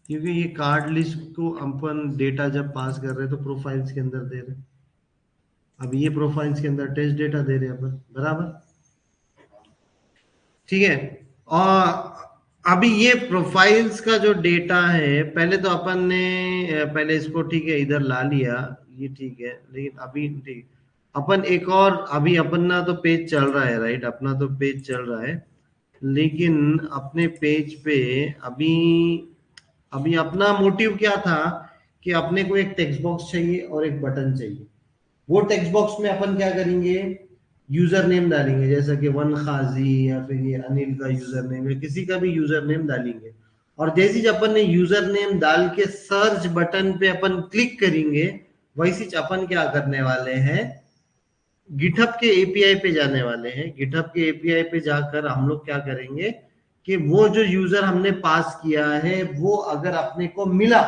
क्योंकि ये कार्ड लिस्ट को अपन डेटा जब पास कर रहे हैं तो प्रोफाइल्स के अंदर दे रहे हैं। अब ये प्रोफाइल्स के अंदर टेस्ट डेटा दे रहे हैं अपन, बराबर। ठीक है, और अभी ये प्रोफाइल्स का जो डेटा है, पहले तो अपन ने पहले इसको ठीक है इधर ला लिया, ये ठीक है, लेकिन अभी ठीक अपन एक और, अभी अपना तो पेज चल रहा है, राइट, अपना तो पेज चल रहा है, लेकिन अपने पेज पे अभी अभी अपना मोटिव क्या था कि अपने को एक टेक्स्ट बॉक्स चाहिए और एक बटन चाहिए। वो टेक्स्ट बॉक्स में अपन क्या करेंगे, यूजर नेम डालेंगे, जैसा कि वन खाजी या फिर ये अनिल का यूजर नेम या किसी का भी यूजर नेम डालेंगे। और जैसे ही अपन ने यूजर नेम डाल के सर्च बटन पे अपन क्लिक करेंगे, वैसे ही अपन क्या करने वाले हैं, गिटहब के एपीआई पे जाने वाले हैं। गिटहब के एपीआई पे जाकर हम लोग क्या करेंगे कि वो जो यूजर हमने पास किया है वो अगर अपने को मिला,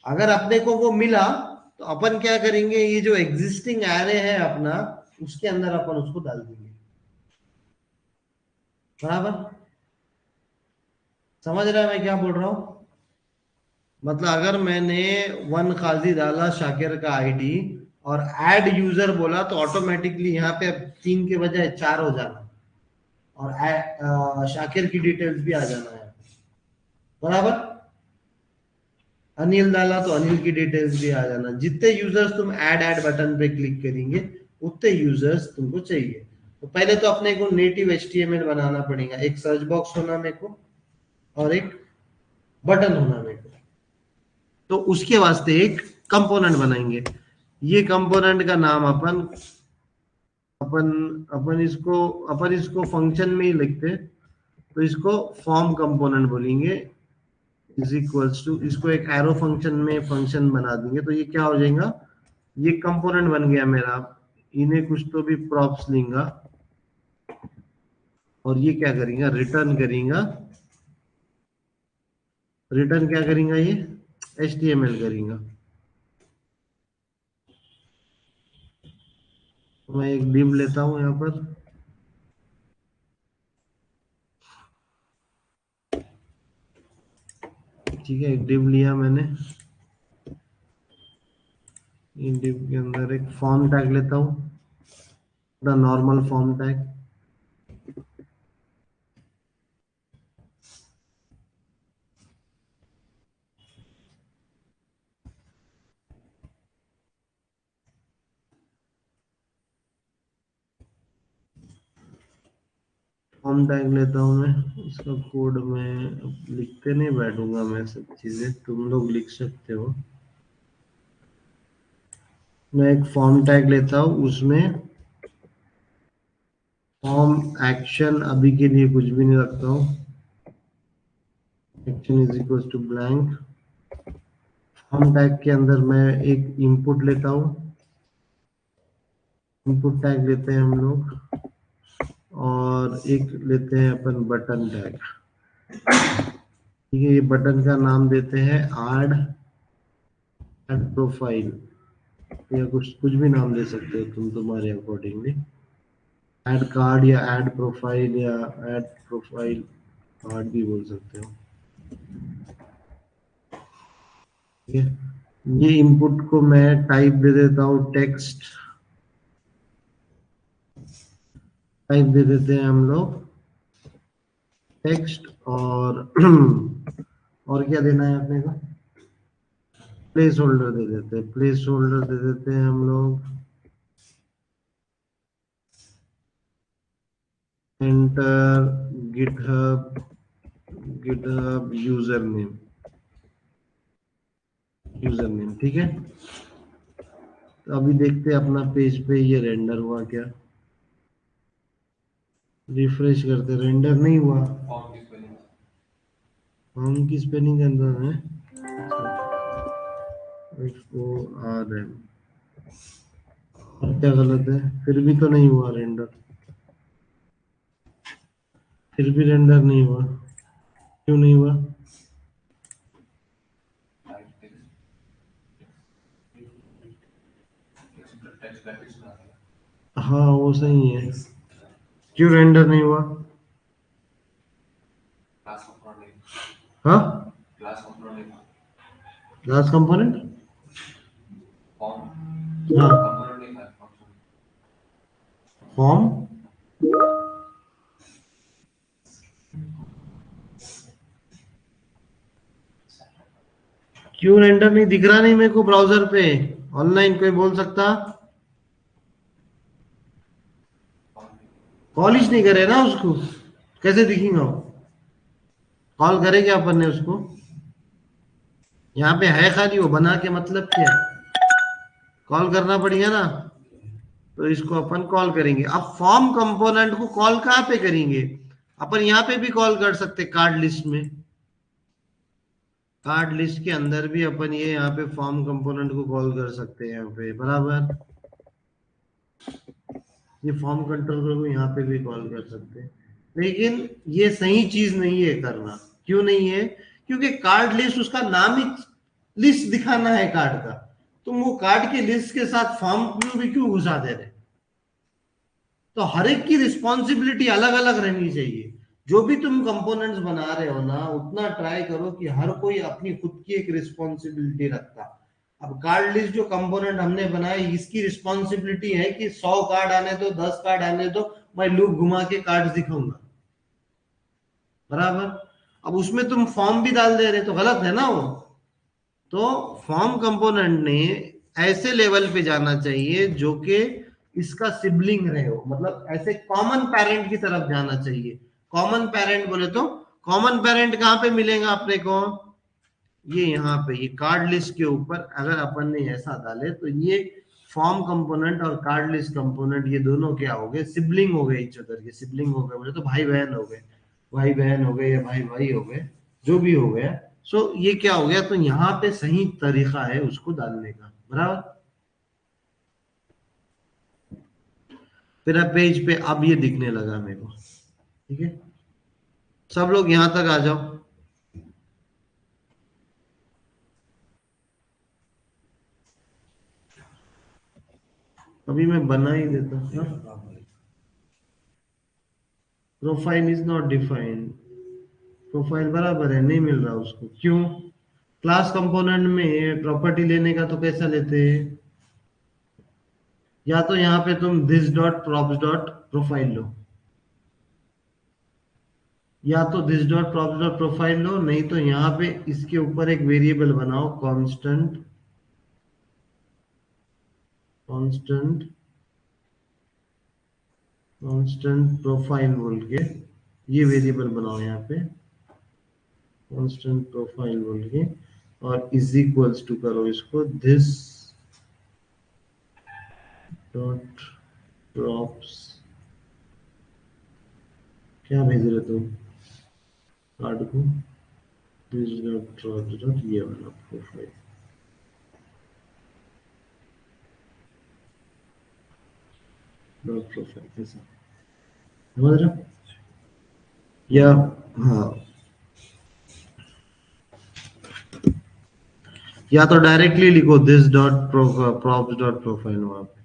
अगर अपने को वो मिला तो अपन क्या करेंगे, ये जो एग्जिस्टिंग एरे है अपना, उसके अंदर अपन उसको डाल देंगे, बराबर। समझ रहा है मैं क्या बोल रहा हूं? मतलब अगर मैंने वन काजी डाला शाकिर का आईडी और ऐड यूजर बोला तो ऑटोमेटिकली यहाँ पे 3 के बजाय 4 हो जाना, और शाकिर की डिटेल्स भी आ जाना है, बराबर। अनिल डाला तो अनिल की डिटेल्स भी आ जाना। जितने यूजर्स तुम ऐड बटन पे क्लिक करेंगे उतने यूजर्स तुमको चाहिए। तो पहले तो अपने को नेटिव एचटीएमएल बनाना पड़ेगा, एक सर्च बॉक्स होना मेरे को और एक बटन होना मेरे को। तो उसके वास्ते एक कंपोनेंट बनाएंगे। ये कंपोनेंट का नाम अपन अपन अपन इसको फंक्शन में ही लिखते, तो इसको फॉर्म कंपोनेंट बोलेंगे, इज इक्वल्स टू, इसको एक एरो फंक्शन में फंक्शन बना देंगे। तो ये क्या हो जाएगा, ये कंपोनेंट बन गया मेरा। इन्हें कुछ तो भी प्रॉप्स लेंगा और ये क्या करेंगे, रिटर्न करेंगे। रिटर्न क्या करेंगे, ये HTML करेंगे। मैं एक डिव लेता हूं यहाँ पर, ठीक है, एक डिव लिया मैंने। इन डिव के अंदर एक फॉर्म टैग लेता हूं, the normal form tag. Form tag लेता हूं मैं, इसका कोड में लिखते नहीं बैठूंगा मैं, सब चीजें तुम लोग लिख सकते हो। मैं एक फॉर्म टैग लेता हूं, उसमें फॉर्म एक्शन अभी के लिए कुछ भी नहीं रखता हूं, action is equal to blank. Form tag के अंदर मैं एक इनपुट लेता हूं, इनपुट टैग लेते हैं हम लोग, और एक लेते हैं अपन बटन टैग। ठीक है, ये बटन का नाम देते हैं ऐड प्रोफाइल, या कुछ कुछ भी नाम दे सकते हो तुम तुम्हारे अकॉर्डिंगली। ऐड कार्ड या ऐड प्रोफाइल या ऐड प्रोफाइल कार्ड भी बोल सकते हो। ठीक है, ये इनपुट को मैं टाइप दे देता हूँ टेक्स्ट, टाइप दे देते हैं हम लोग टेक्स्ट, और और क्या देना है अपने को, प्लेस होल्डर दे देते हैं, प्लेस होल्डर दे देते हैं हम लोग enter GitHub, GitHub user name, user name. ठीक है, तो अभी देखते हैं अपना पेज पे ये रेंडर हुआ क्या, रिफ्रेश करते, रेंडर नहीं हुआ। फॉर्म की स्पेलिंग फॉर्म की स्पेलिंग अंदर है, FORM, और क्या गलत है, फिर भी तो नहीं हुआ रेंडर, फिर भी रेंडर नहीं हुआ, क्यों नहीं हुआ? टाइप टेक्स्ट ब्रैकेट्स बना दिया। हाँ वो सही है, क्यों रेंडर नहीं हुआ? क्लास कंपोनेंट नहीं, हाँ, क्लास कंपोनेंट नहीं, क्लास कंपोनेंट, फॉर्म हाँ कंपोनेंट नहीं था फंक्शन। फॉर्म, क्यों रेंडर नहीं दिख रहा, नहीं मेरे को ब्राउजर पे, ऑनलाइन कोई बोल सकता? कॉल ही नहीं करे ना उसको, कैसे दिखेगा वो? कॉल करे क्या अपन ने उसको, यहाँ पे है खाली, वो बना के मतलब क्या है? कॉल करना पड़ेगा ना, तो इसको अपन कॉल करेंगे। अब फॉर्म कंपोनेंट को कॉल कहाँ पे करेंगे, अपन यहाँ पे भी कॉल कर सकते, कार्ड लिस्ट में, कार्ड लिस्ट के अंदर भी अपन ये यहाँ पे फॉर्म कंपोनेंट को कॉल कर सकते हैं, यहाँ पे बराबर, ये फॉर्म कंट्रोलर को यहाँ पे भी कॉल कर सकते हैं। लेकिन ये सही चीज नहीं है करना, क्यों नहीं है? क्योंकि कार्ड लिस्ट उसका नाम ही लिस्ट दिखाना है कार्ड का, तुम वो कार्ड के लिस्ट के साथ फॉर्म भी क्यों घुसा दे रहे? तो हर एक की रिस्पॉन्सिबिलिटी अलग अलग रहनी चाहिए। जो भी तुम कंपोनेंट्स बना रहे हो ना, उतना ट्राई करो कि हर कोई अपनी खुद की एक रिस्पॉन्सिबिलिटी रखता। अब कार्ड लिस्ट जो कंपोनेंट हमने बनाया, इसकी रिस्पॉन्सिबिलिटी है कि 100 कार्ड आने दो, 10 कार्ड आने दो, मैं लूप घुमा के कार्ड दिखाऊंगा, बराबर। अब उसमें तुम फॉर्म भी डाल दे रहे तो गलत है ना वो। तो फॉर्म कंपोनेंट ने ऐसे लेवल पे जाना चाहिए जो कि इसका सिबलिंग रहे हो, मतलब ऐसे कॉमन पेरेंट की तरफ जाना चाहिए। कॉमन पेरेंट बोले तो कॉमन पेरेंट कहाँ पे मिलेगा अपने को, ये यहाँ पे, ये कार्ड लिस्ट के ऊपर अगर अपन ने ऐसा डाले तो ये फॉर्म कंपोनेंट और कार्ड लिस्ट कंपोनेंट, ये दोनों क्या हो गए, सिबलिंग हो गए इच अदर के, सिबलिंग हो गए बोले तो भाई बहन हो गए, भाई बहन हो गए या भाई भाई हो गए, जो भी हो गया। सो ये क्या हो गया, तो यहाँ पे सही तरीका है उसको डालने का, बराबर। फिर अब पेज पे अब ये दिखने लगा मेरे को, ठीक है, सब लोग यहां तक आ जाओ। अभी मैं बना ही देता हूँ। Profile is not defined, profile बराबर है, नहीं मिल रहा उसको, क्यों? क्लास कंपोनेंट में प्रॉपर्टी लेने का तो कैसा लेते हैं, या तो यहाँ पे तुम this dot props dot profile लो, या तो this dot props dot profile लो, नहीं तो यहाँ पे इसके ऊपर एक वेरिएबल बनाओ, कांस्टेंट, कांस्टेंट, कांस्टेंट प्रोफाइल बोल के ये वेरिएबल बनाओ यहाँ पे, कांस्टेंट प्रोफाइल बोल के, और इज इक्वल्स टू करो इसको दिस डॉट प्रॉप्स, क्या भेज रहे तुम कार्ड को, दिस डॉट प्रॉप्स डॉट ये वाला प्रोफाइल, डॉट प्रोफाइल ऐसा, समझ रहे हो? या हाँ, या तो डायरेक्टली लिखो this dot props dot profile वहां पे।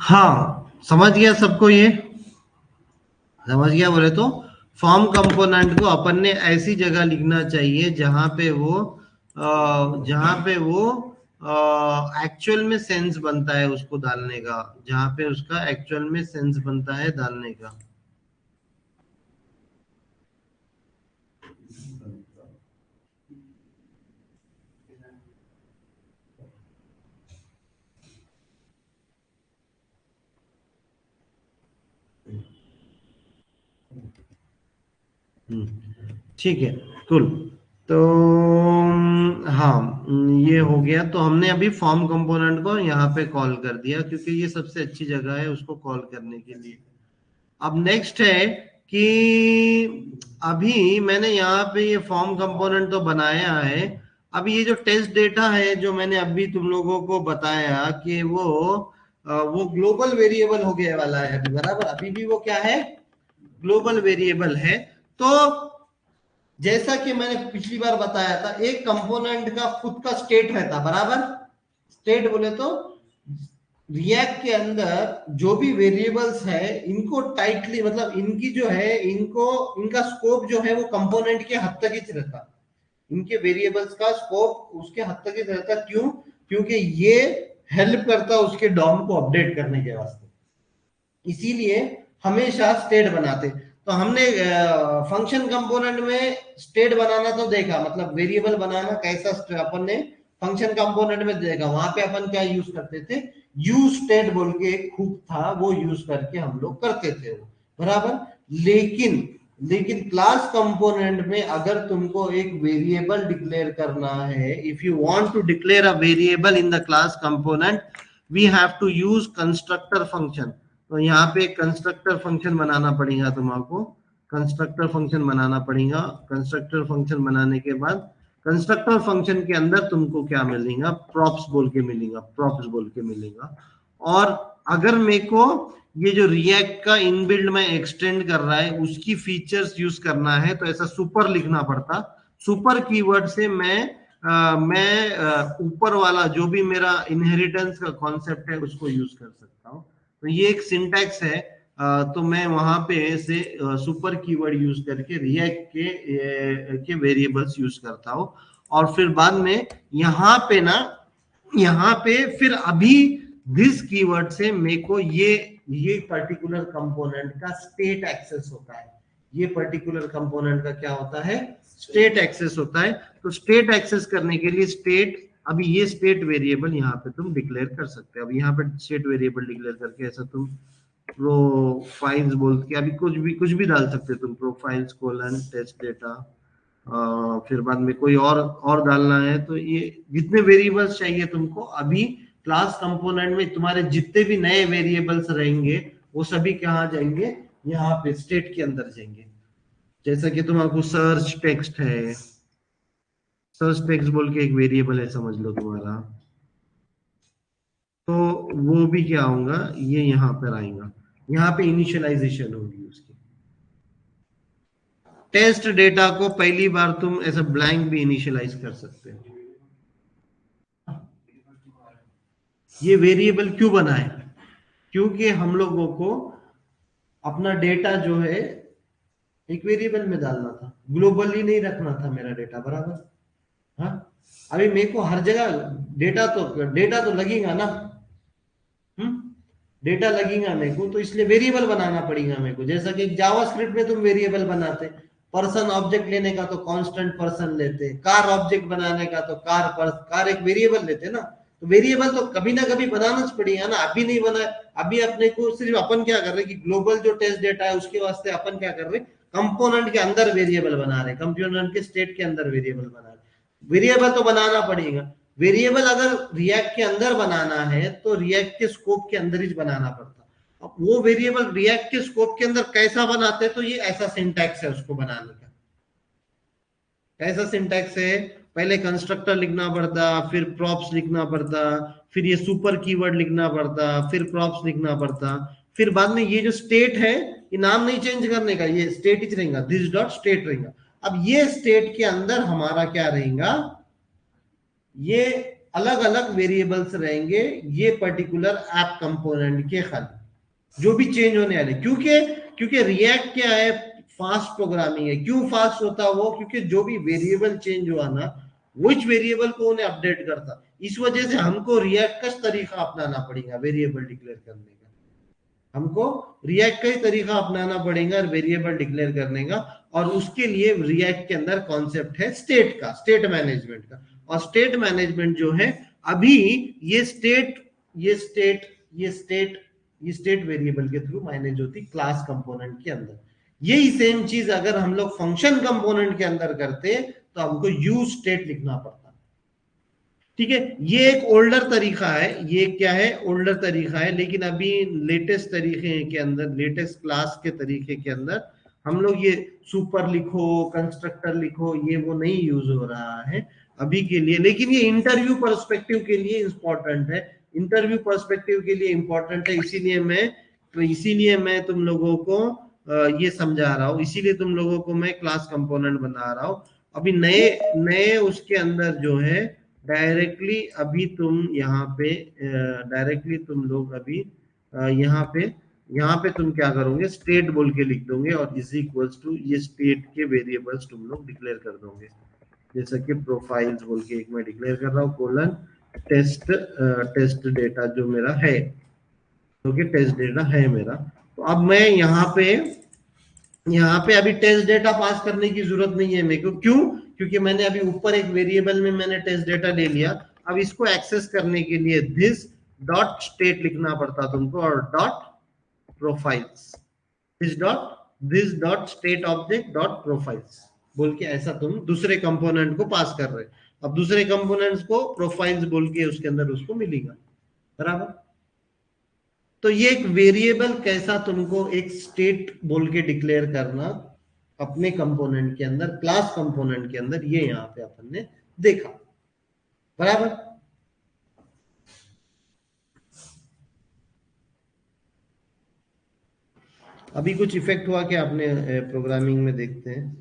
हाँ समझ गया सबको, ये समझ गया बोले तो फॉर्म कंपोनेंट को अपन ने ऐसी जगह लिखना चाहिए जहां पे वो एक्चुअल में सेंस बनता है उसको डालने का, जहां पे उसका एक्चुअल में सेंस बनता है डालने का। ठीक है, कुल। तो हाँ ये हो गया। तो हमने अभी फॉर्म कंपोनेंट को यहाँ पे कॉल कर दिया क्योंकि ये सबसे अच्छी जगह है उसको कॉल करने के लिए। अब नेक्स्ट है कि अभी मैंने यहाँ पे ये फॉर्म कंपोनेंट तो बनाया है। अब ये जो टेस्ट डेटा है जो मैंने अभी तुम लोगों को बताया कि वो ग्लोबल वेरिएबल हो गया वाला है अभी, बराबर। अभी भी वो क्या है, ग्लोबल वेरिएबल है। तो जैसा कि मैंने पिछली बार बताया था, एक कंपोनेंट का खुद का स्टेट रहता, बराबर। स्टेट बोले तो रिएक्ट के अंदर जो भी वेरिएबल्स है इनको टाइटली, मतलब इनकी जो है इनका स्कोप जो है वो कंपोनेंट के हद तक ही रहता। इनके वेरिएबल्स का स्कोप उसके हद तक ही रहता। क्यों? क्योंकि ये हेल्प करता उसके डॉम को अपडेट करने के वास्ते, इसीलिए हमेशा स्टेट बनाते। तो हमने फंक्शन कंपोनेंट में स्टेट बनाना तो देखा, मतलब वेरिएबल बनाना कैसा अपन ने फंक्शन कंपोनेंट में देखा। वहां पे अपन क्या यूज करते थे, यूज स्टेट बोल के एक हुक था, वो यूज करके हम लोग करते थे वो, बराबर। लेकिन क्लास कंपोनेंट में अगर तुमको एक वेरिएबल डिक्लेयर करना है, if you want to declare a variable in the class component, we have to use constructor function. तो यहाँ पे कंस्ट्रक्टर फंक्शन बनाना पड़ेगा तुमको, कंस्ट्रक्टर फंक्शन बनाना पड़ेगा। कंस्ट्रक्टर फंक्शन बनाने के बाद कंस्ट्रक्टर फंक्शन के अंदर तुमको क्या मिलेगा, प्रॉप्स बोल के मिलेगा, प्रॉप्स बोल के मिलेगा। और अगर मेरे को ये जो रिएक्ट का इनबिल्ड में एक्सटेंड कर रहा है उसकी फीचर्स यूज करना है तो ऐसा सुपर लिखना पड़ता। सुपर कीवर्ड से मैं ऊपर वाला जो भी मेरा इनहेरिटेंस का कॉन्सेप्ट है उसको यूज कर सकता हूँ। तो ये एक सिंटैक्स है। तो मैं वहां पे से सुपर कीवर्ड यूज करके रिएक्ट के वेरिएबल्स यूज करता हूँ। और फिर बाद में यहाँ पे फिर अभी दिस कीवर्ड से मेरे को ये पर्टिकुलर कंपोनेंट का स्टेट एक्सेस होता है। ये पर्टिकुलर कंपोनेंट का क्या होता है, स्टेट एक्सेस होता है। तो स्टेट एक्सेस करने के लिए स्टेट, अभी ये स्टेट वेरिएबल यहाँ पे तुम डिक्लेयर कर सकते हो। अब यहाँ पे स्टेट वेरिएबल डिक्लेयर करके ऐसा तुम प्रोफाइल्स बोल के अभी कुछ भी डाल सकते हो तुम, प्रोफाइल्स कोलन टेस्ट डेटा। फिर बाद में कोई और डालना है तो ये जितने वेरिएबल्स चाहिए तुमको अभी क्लास कंपोनेंट में तुम्हारे जितने भी नए वेरिएबल्स रहेंगे वो सभी कहाँ जाएंगे, यहाँ पे स्टेट के अंदर जाएंगे। जैसा कि तुम्हारा सर्च टेक्स्ट है, सर्च टेक्स्ट बोल के एक वेरिएबल है समझ लो तुम्हारा, तो वो भी क्या होगा, ये यहाँ पर आएगा, यहाँ पे इनिशियलाइजेशन होगी उसकी। टेस्ट डेटा को पहली बार तुम ऐसा ब्लैंक भी इनिशियलाइज कर सकते हो। ये वेरिएबल क्यों बना है, क्योंकि हम लोगों को अपना डेटा जो है एक वेरिएबल में डालना था, ग्लोबली नहीं रखना था मेरा डेटा, बराबर। हाँ अभी मेरे को हर जगह डेटा तो लगेगा ना, डेटा लगेगा मेरे को, तो इसलिए वेरिएबल बनाना पड़ेगा मेरे को। जैसा कि जावास्क्रिप्ट में तुम वेरिएबल बनाते, पर्सन ऑब्जेक्ट लेने का तो कांस्टेंट पर्सन लेते, कार ऑब्जेक्ट बनाने का तो कार एक वेरिएबल लेते ना। तो वेरिएबल तो कभी ना कभी बनाना पड़ेगा ना, अभी नहीं बना। अभी अपने को सिर्फ अपन क्या कर रहे कि ग्लोबल जो टेस्ट डेटा है उसके वास्ते अपन क्या कर रहे, कंपोनेंट के अंदर वेरिएबल बना रहे, कंपोनेंट के स्टेट के अंदर वेरिएबल बना रहे। वेरिएबल तो बनाना पड़ेगा। वेरिएबल अगर रिएक्ट के अंदर बनाना है तो रिएक्ट के स्कोप के अंदर ही बनाना पड़ता। अब वो वेरिएबल रिएक्ट के स्कोप के अंदर कैसा बनाते हैं, तो ये ऐसा सिंटैक्स है उसको बनाने का। कैसा सिंटैक्स है, पहले कंस्ट्रक्टर लिखना पड़ता, फिर प्रॉप्स लिखना पड़ता, फिर ये सुपर कीवर्ड लिखना पड़ता, फिर प्रॉप्स लिखना पड़ता, फिर बाद में ये जो स्टेट है ये नाम नहीं चेंज करने का, ये स्टेट ही रहेगा, दिस डॉट स्टेट रहेगा। अब ये स्टेट के अंदर हमारा क्या रहेगा, ये अलग अलग वेरिएबल्स रहेंगे, ये पर्टिकुलर ऐप कंपोनेंट के खाली जो भी चेंज होने वाले, क्योंकि रिएक्ट क्या है, फास्ट प्रोग्रामिंग है। क्यों फास्ट होता वो, क्योंकि जो भी वेरिएबल चेंज हुआ ना, which वेरिएबल को उन्हें अपडेट करता। इस वजह से हमको रिएक्ट का तरीका अपनाना पड़ेगा वेरिएबल डिक्लेयर करने का। हमको रिएक्ट का ही तरीका अपनाना पड़ेगा वेरिएबल डिक्लेयर करने का, और उसके लिए रिएक्ट के अंदर कॉन्सेप्ट है स्टेट का, स्टेट मैनेजमेंट का। और स्टेट मैनेजमेंट जो है, अभी ये स्टेट वेरिएबल के थ्रू मैनेज होती क्लास कंपोनेंट के अंदर। यही सेम चीज अगर हम लोग फंक्शन कंपोनेंट के अंदर करते तो हमको यूज स्टेट लिखना पड़ता। ठीक है, ये एक ओल्डर तरीका है, ये क्या है, ओल्डर तरीका है, लेकिन अभी लेटेस्ट तरीके के अंदर, लेटेस्ट क्लास के तरीके के अंदर हम लोग ये सुपर लिखो, कंस्ट्रक्टर लिखो, ये वो नहीं यूज हो रहा है अभी के लिए। लेकिन ये इंटरव्यू पर्सपेक्टिव के लिए इंपॉर्टेंट है, इंटरव्यू पर्सपेक्टिव के लिए इंपॉर्टेंट है, इसीलिए मैं तुम लोगों को ये समझा रहा हूँ, इसीलिए तुम लोगों को मैं क्लास कंपोनेंट बना रहा हूँ। अभी नए उसके अंदर जो है डायरेक्टली अभी तुम यहाँ पे डायरेक्टली तुम लोग अभी यहाँ पे तुम क्या करोगे, स्टेट बोल के लिख दोगे और इज इक्वल्स टू ये स्टेट के वेरिएबल्स तुम लोग डिक्लेयर कर दोगे। जैसा कि प्रोफाइल्स बोल के एक मैं डिक्लेयर कर रहा हूँ, कोलन टेस्ट डेटा जो मेरा है, क्योंकि टेस्ट डेटा है मेरा। तो अब मैं यहाँ पे अभी टेस्ट डेटा पास करने की जरूरत नहीं है मेरे को। क्यों, क्योंकि मैंने अभी ऊपर एक वेरिएबल में मैंने टेस्ट डेटा ले लिया। अब इसको एक्सेस करने के लिए दिस डॉट स्टेट लिखना पड़ता तुमको, और dot profiles, this dot state object dot profiles बोल के ऐसा तुम दूसरे कंपोनेंट को पास कर रहे। अब दूसरे कंपोनेंट्स को प्रोफाइल्स बोल के उसके अंदर उसको मिलेगा, बराबर। तो ये एक वेरिएबल कैसा तुमको एक स्टेट बोल के डिक्लेयर करना अपने कंपोनेंट के अंदर, क्लास कंपोनेंट के अंदर, ये यहां पे अपन ने देखा, बराबर। अभी कुछ इफेक्ट हुआ क्या अपने प्रोग्रामिंग में, देखते हैं।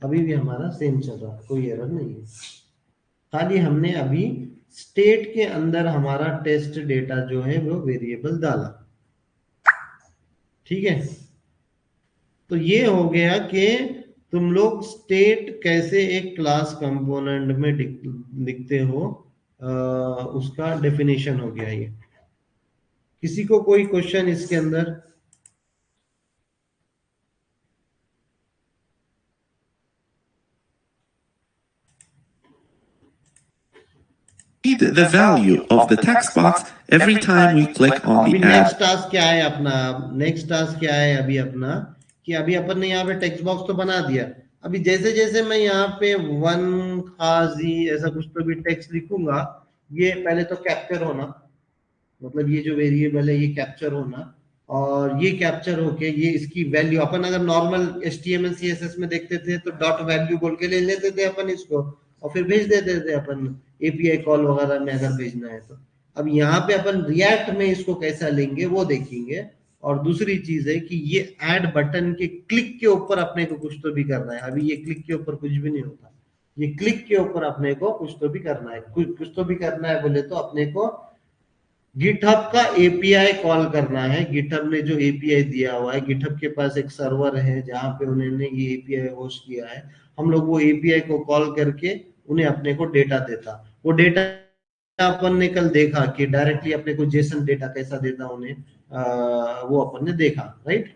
अभी भी हमारा सेम चल रहा, कोई एरर नहीं है, खाली हमने अभी स्टेट के अंदर हमारा टेस्ट डेटा जो है वो वेरिएबल डाला। ठीक है, तो ये हो गया कि तुम लोग स्टेट कैसे एक क्लास कंपोनेंट में लिखते हो, उसका डेफिनेशन हो गया ये। किसी को कोई क्वेश्चन इसके अंदर? The value of the text box every time we click on the next add. Task क्या है अपना, नेक्स्ट टास्क क्या है अभी अपना, कि अभी अपन ने यहाँ पे टेक्स्ट बॉक्स तो बना दिया। अभी जैसे जैसे मैं यहाँ पे वन खाजी ऐसा कुछ तो भी टेक्स्ट लिखूंगा, ये पहले तो कैप्चर होना, मतलब ये जो वेरिएबल है ये कैप्चर होना, और ये कैप्चर होके ये इसकी वैल्यू, अपन अगर नॉर्मल HTML CSS में देखते थे तो डॉट वैल्यू बोल के ले लेते थे अपन इसको, और फिर भेज देते थे अपन API कॉल वगैरह में अगर भेजना है तो। अब यहाँ पे अपन रिएक्ट में इसको कैसा लेंगे वो देखेंगे। और दूसरी चीज है कि ये ऐड बटन के क्लिक के ऊपर अपने को कुछ तो भी करना है। अभी ये क्लिक के ऊपर कुछ भी नहीं होता, ये क्लिक के ऊपर अपने को कुछ तो भी करना है, कुछ तो भी करना है बोले तो अपने को गिटहब का API कॉल करना है। गिटहब ने जो API दिया हुआ है, गिटहब के पास एक सर्वर है जहां पे उन्होंने ये API होस्ट किया है, हम लोग वो API को कॉल करके उन्हें अपने को डेटा देता। वो डेटा अपन ने कल देखा कि डायरेक्टली अपने को जेसन डेटा कैसा देता उन्हें, वो अपन ने देखा, राइट।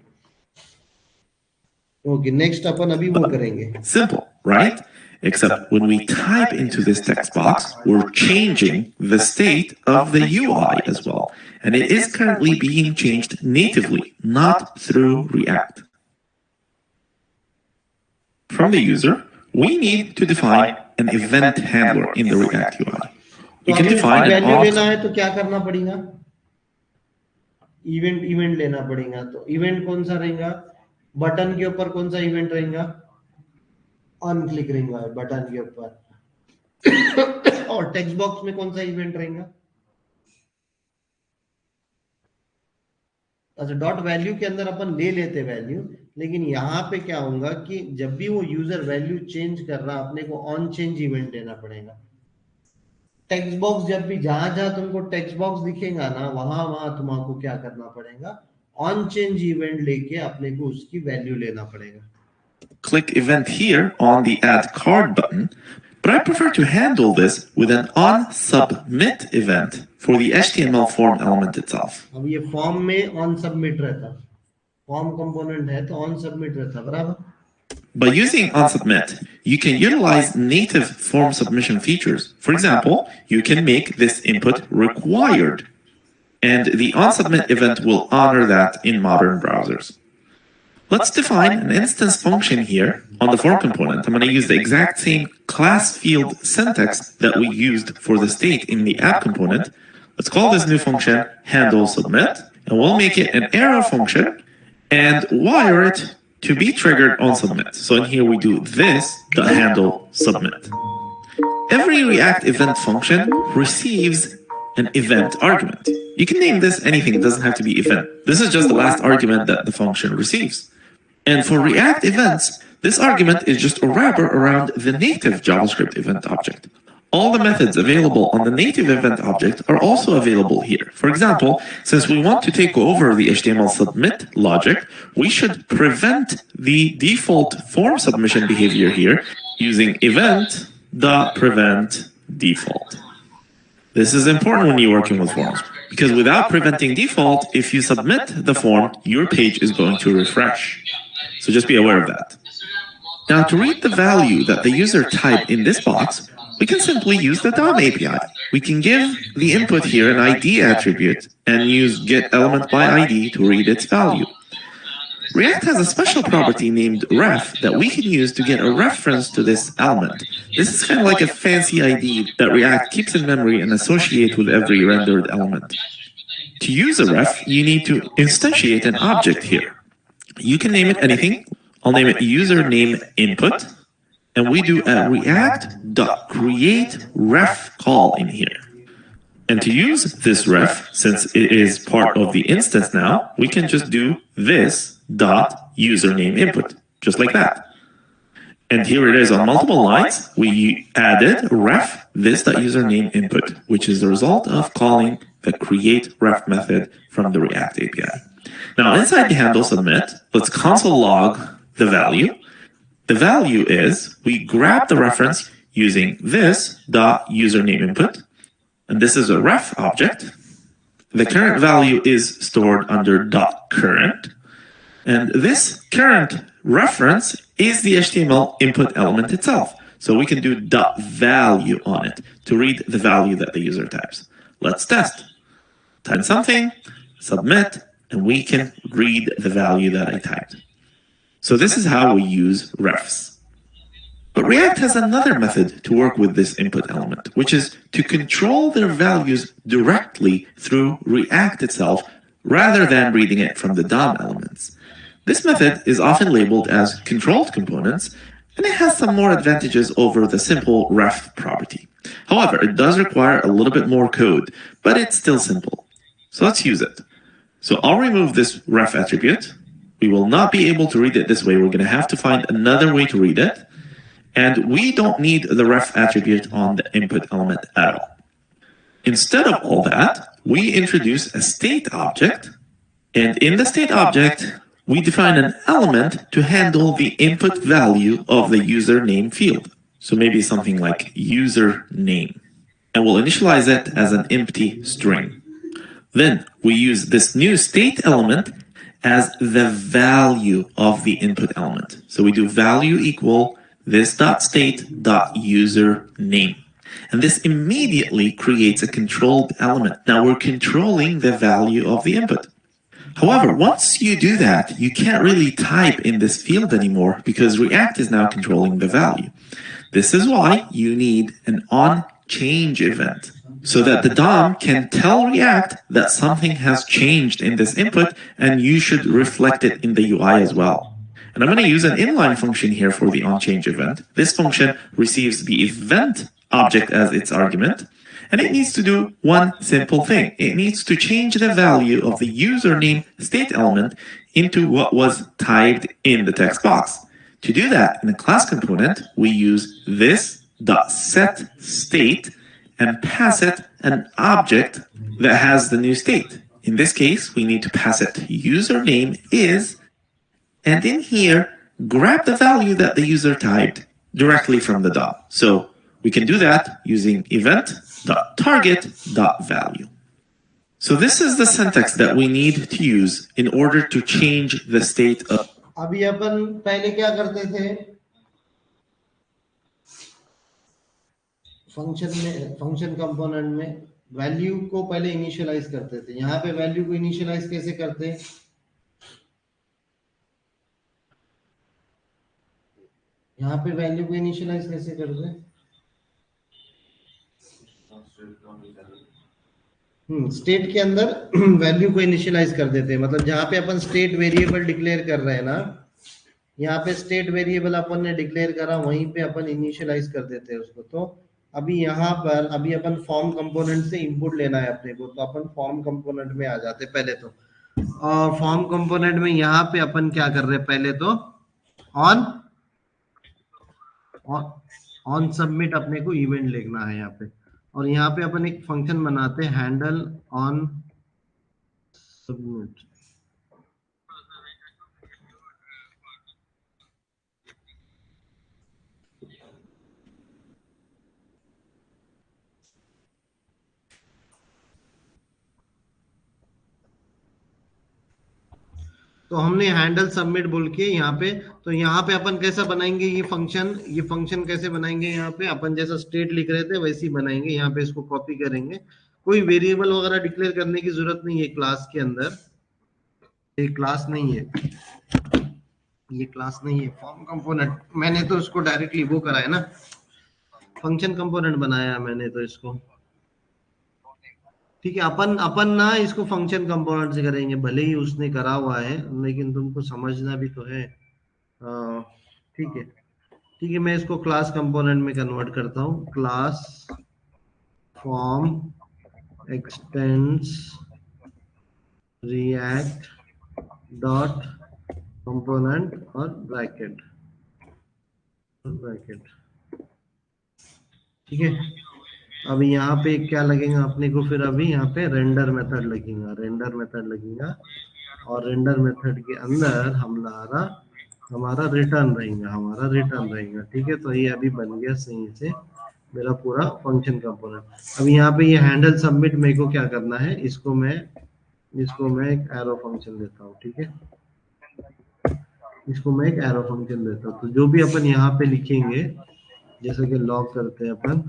ओके, नेक्स्ट अपन अभी वो करेंगे। Simple, right? Except when we type into this text box, we're changing the state of the UI as well. And it is currently being changed natively, not through React. From the user, we need to define an event handler in the React UI. तो You can हमें define an value लेना auth. है तो क्या करना पड़ेगा? Event लेना पड़ेगा। तो इवेंट कौन सा रहेगा? बटन के ऊपर कौन सा इवेंट रहेगा? ऑन क्लिक रहेगा बटन के ऊपर। और टेक्स्ट बॉक्स में कौन सा इवेंट रहेगा? अच्छा, डॉट वैल्यू के अंदर अपन ले लेते वैल्यू, लेकिन यहाँ पे क्या होगा कि जब भी वो यूजर वैल्यू चेंज कर रहा, अपने को ऑन चेंज इवेंट देना पड़ेगा। टेक्स्ट बॉक्स जब भी जहां तुमको टेक्स्ट बॉक्स दिखेगा ना, वहां तुमको क्या करना पड़ेगा? ऑन चेंज इवेंट लेके अपने को उसकी वैल्यू लेना पड़ेगा। Click event here on the add card button, but I prefer to handle this with an onSubmit event for the HTML form element itself. अब ये फॉर्म में ऑन सबमिट रहता, फॉर्म कंपोनेंट है तो ऑन सबमिट रहता, बराबर। By using onSubmit, you can utilize native form submission features. For example, you can make this input required, and the onSubmit event will honor that in modern browsers. Let's define an instance function here on the form component. I'm going to use the exact same class field syntax that we used for the state in the app component. Let's call this new function handleSubmit, and we'll make it an arrow function and wire it to be triggered on submit. So in here we do this, the handle submit. Every React event function receives an event argument. You can name this anything, it doesn't have to be event. This is just the last argument that the function receives. And for React events, this argument is just a wrapper around the native JavaScript event object. All the methods available on the native event object are also available here. For example, since we want to take over the HTML submit logic, we should prevent the default form submission behavior here using event.prevent_default. This is important when you're working with forms, because without preventing default, if you submit the form, your page is going to refresh. So just be aware of that. Now, to read the value that the user typed in this box, we can simply use the DOM API. We can give the input here an ID attribute and use getElementById to read its value. React has a special property named ref that we can use to get a reference to this element. This is kind of like a fancy ID that React keeps in memory and associates with every rendered element. To use a ref, you need to instantiate an object here. You can name it anything. I'll name it username input. And we do a react.createRef call in here. And to use this ref, since it is part of the instance now, we can just do this.username input, just like that. And here it is on multiple lines. We added ref this.username input, which is the result of calling the createRef method from the React API. Now inside the handle submit, let's console log the value. The value is, we grab the reference using this.username input, and this is a ref object. The current value is stored under .current, and this current reference is the HTML input element itself. So we can do .value on it to read the value that the user types. Let's test. Type something, submit, and we can read the value that I typed. So this is how we use refs. But React has another method to work with this input element, which is to control their values directly through React itself, rather than reading it from the DOM elements. This method is often labeled as controlled components, and it has some more advantages over the simple ref property. However, it does require a little bit more code, but it's still simple. So let's use it. So I'll remove this ref attribute. We will not be able to read it this way. We're going to have to find another way to read it. And we don't need the ref attribute on the input element at all. Instead of all that, we introduce a state object. And in the state object, we define an element to handle the input value of the username field. So maybe something like username. And we'll initialize it as an empty string. Then we use this new state element as the value of the input element. So we do value equal this.state.username. And this immediately creates a controlled element. Now we're controlling the value of the input. However, once you do that, you can't really type in this field anymore because React is now controlling the value. This is why you need an onChange event, so that the DOM can tell React that something has changed in this input and you should reflect it in the UI as well. And I'm going to use an inline function here for the onChange event. This function receives the event object as its argument, and it needs to do one simple thing. It needs to change the value of the username state element into what was typed in the text box. To do that in a class component, we use this.setState and pass it an object that has the new state. In this case, we need to pass it username is, and in here, grab the value that the user typed directly from the DOM. So we can do that using event.target.value. So this is the syntax that we need to use in order to change the state of. अभी अपन पहले क्या करते थे, function component में value को पहले initialise करते थे. यहाँ पे वैल्यू को इनिशियलाइज कैसे करते हैं, यहाँ पे वैल्यू को इनिशियलाइज कैसे करते हैं, स्टेट के अंदर वैल्यू को इनिशियलाइज कर देते हैं. मतलब जहां पे अपन स्टेट वेरिएबल डिक्लेयर कर रहे हैं ना, यहाँ पे स्टेट वेरिएबल अपन ने डिक्लेयर करा, वहीं पे अपन इनिशियलाइज कर देते हैं उसको. तो अभी यहाँ पर अभी अपन फॉर्म कंपोनेंट से इनपुट लेना है अपने को, तो अपन फॉर्म कंपोनेंट में आ जाते पहले तो. और फॉर्म कंपोनेंट में यहाँ पे अपन क्या कर रहे हैं, पहले तो ऑन सबमिट अपने को इवेंट लिखना है यहाँ पे. और यहाँ पे अपन एक फंक्शन बनाते हैं हैंडल ऑन सबमिट. तो हमने हैंडल सबमिट बोल के यहाँ पे, तो यहाँ पे अपन कैसा बनाएंगे ये फंक्शन कैसे बनाएंगे, यहाँ पे अपन जैसा स्टेट लिख रहे थे वैसे ही बनाएंगे. यहाँ पे इसको कॉपी करेंगे, कोई वेरिएबल वगैरह डिक्लेयर करने की जरूरत नहीं है क्लास के अंदर. ये क्लास नहीं है, ये क्लास नहीं है, फॉर्म कंपोनेंट. मैंने तो उसको डायरेक्टली वो करा है ना, फंक्शन कंपोनेंट बनाया मैंने तो इसको. ठीक है, अपन ना इसको फंक्शन कंपोनेंट से करेंगे, भले ही उसने करा हुआ है, लेकिन तुमको समझना भी तो है. ठीक है, ठीक है, मैं इसको क्लास कंपोनेंट में कन्वर्ट करता हूँ. Class form x tends react dot component और ब्रैकेट. ठीक है, अभी यहाँ पे क्या लगेगा अपने को, फिर अभी यहाँ पे रेंडर मेथड लगेगा, और रेंडर मेथड के अंदर हमारा रिटर्न रहेगा. ठीक है, तो ये अभी बन गया सही से मेरा पूरा फंक्शन कंपोनेंट. अब यहाँ पे ये हैंडल सबमिट मेरे को क्या करना है, इसको मैं एक एरो फंक्शन देता हूँ. ठीक है, इसको मैं एक एरो फंक्शन देता हूँ. तो जो भी अपन यहाँ पे लिखेंगे, जैसे कि लॉग करते हैं अपन,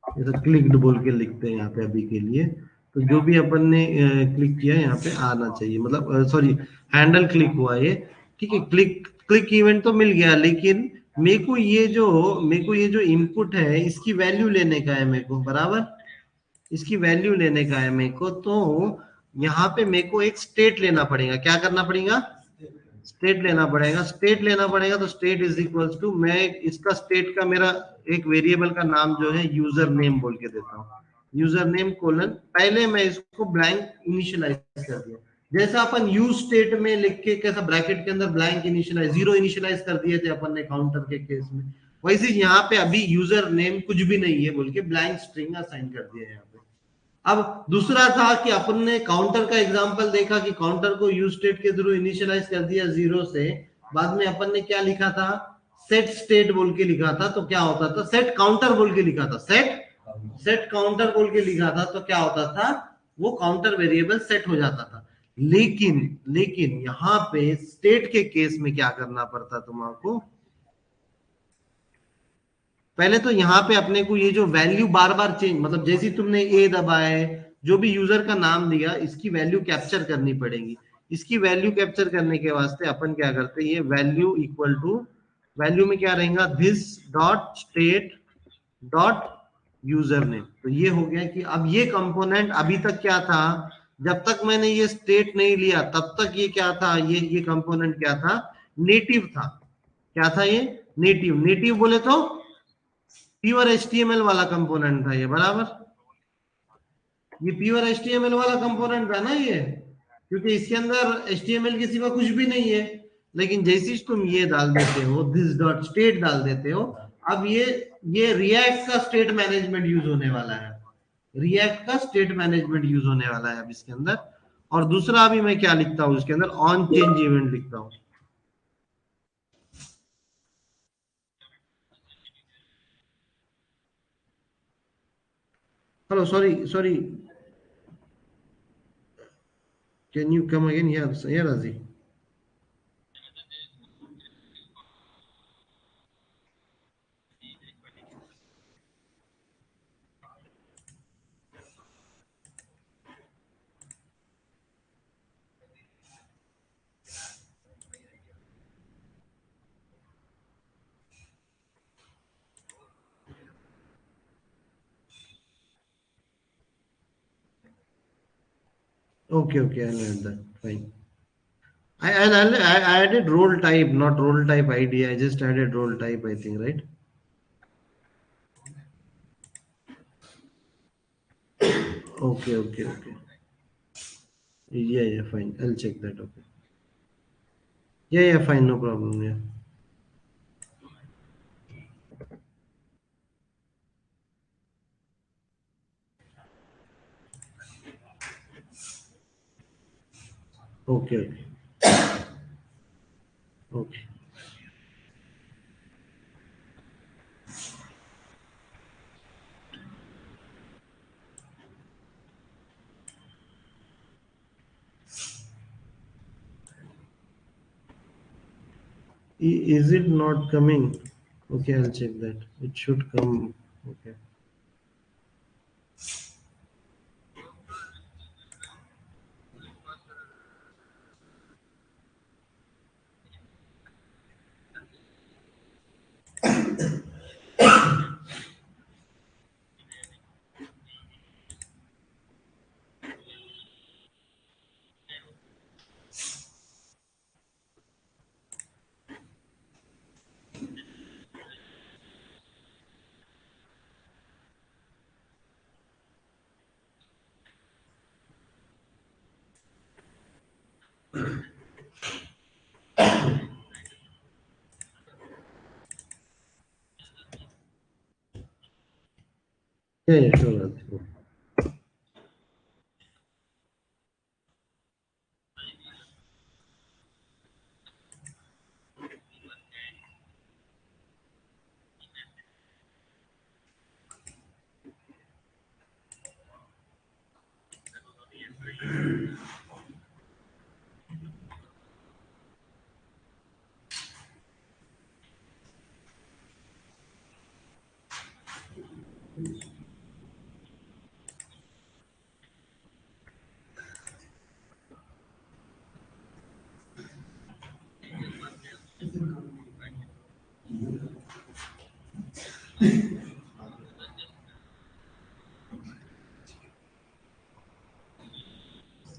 जैसे क्लिक्ड बोल के लिखते हैं यहाँ पे अभी के लिए, तो जो भी अपन ने क्लिक किया यहाँ पे आना चाहिए. मतलब सॉरी, हैंडल क्लिक हुआ ये. ठीक है, क्लिक इवेंट तो मिल गया, लेकिन मेरे को ये जो इनपुट है इसकी वैल्यू लेने का है मेरे को, बराबर इसकी वैल्यू लेने का है मेरे को. तो यहाँ पे मेरे को एक स्टेट लेना पड़ेगा. क्या करना पड़ेगा, स्टेट लेना पड़ेगा. तो स्टेट इज इक्वल्स टू, मैं इसका स्टेट का मेरा एक वेरिएबल का नाम जो है यूजर नेम बोल के देता हूँ. यूजर नेम कोलन, पहले मैं इसको ब्लैंक इनिशियलाइज कर दिया, जैसा अपन यूज स्टेट में लिख के कैसा ब्रैकेट के अंदर ब्लैंक इनिशियलाइज, जीरो इनिशियलाइज कर दिए थे अपन ने काउंटर के केस में, वैसे यहाँ पे अभी यूजर नेम कुछ भी नहीं है बोल के ब्लैंक स्ट्रिंग असाइन कर दिया यहाँ पे. अब दूसरा था कि अपन ने काउंटर का एग्जांपल देखा कि काउंटर को यूज स्टेट के थ्रू इनिशियलाइज कर दिया जीरो से. बाद में अपन ने क्या लिखा था, सेट स्टेट बोल के लिखा था. तो क्या होता था, सेट काउंटर बोल के लिखा था, सेट काउंटर बोल के लिखा था. तो क्या होता था, वो काउंटर वेरिएबल सेट हो जाता था. लेकिन यहाँ पे स्टेट के केस में क्या करना पड़ता तुमको, पहले तो यहाँ पे अपने को ये जो वैल्यू बार बार चेंज, मतलब जैसे तुमने ए दबाए जो भी यूजर का नाम दिया इसकी वैल्यू कैप्चर करनी पड़ेगी। इसकी वैल्यू कैप्चर करने के वास्ते अपन क्या करते हैं, ये वैल्यू इक्वल टू, वैल्यू में क्या रहेगा, this dot state dot user name. तो ये हो गया कि अब ये कंपोनेंट अभी तक क्या था, जब तक मैंने ये स्टेट नहीं लिया तब तक ये क्या था, ये कंपोनेंट क्या था, नेटिव था। क्या था ये, नेटिव। नेटिव बोले तो प्योर एचटीएमएल वाला कंपोनेंट था ये, बराबर। ये प्योर एचटीएमएल वाला कंपोनेंट था ना ये, क्योंकि इसके अंदर एचटीएमएल के सिवा कुछ भी नहीं है। लेकिन जैसे ही तुम ये डाल देते हो, दिस डॉट स्टेट डाल देते हो, अब ये रिएक्ट का स्टेट मैनेजमेंट यूज होने वाला है। रिएक्ट का स्टेट मैनेजमेंट यूज होने वाला है अब इसके अंदर। और दूसरा अभी मैं क्या लिखता हूं इसके अंदर, ऑन चेंज इवेंट लिखता हूं। Hello, sorry, can you come again here राजी? Okay, I'll add that. Fine. I added role type, not role type ID. I just added role type, I think, right? Okay. Yeah, fine. I'll check that. Okay. Yeah, fine. No problem. Yeah. Okay. Okay. Is it not coming? Okay, I'll check that. It should come. Okay. Yeah, sure. Razi.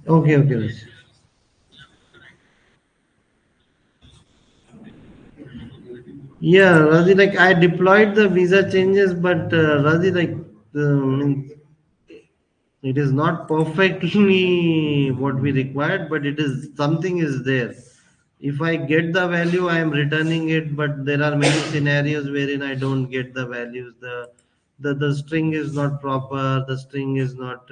Okay, Razi. Yeah, Razi, like I deployed the visa changes, but Razi, like means it is not perfectly what we required, but it is something is there. If I get the value, I am returning it, but there are many scenarios wherein I don't get the values. The string is not proper. The string is not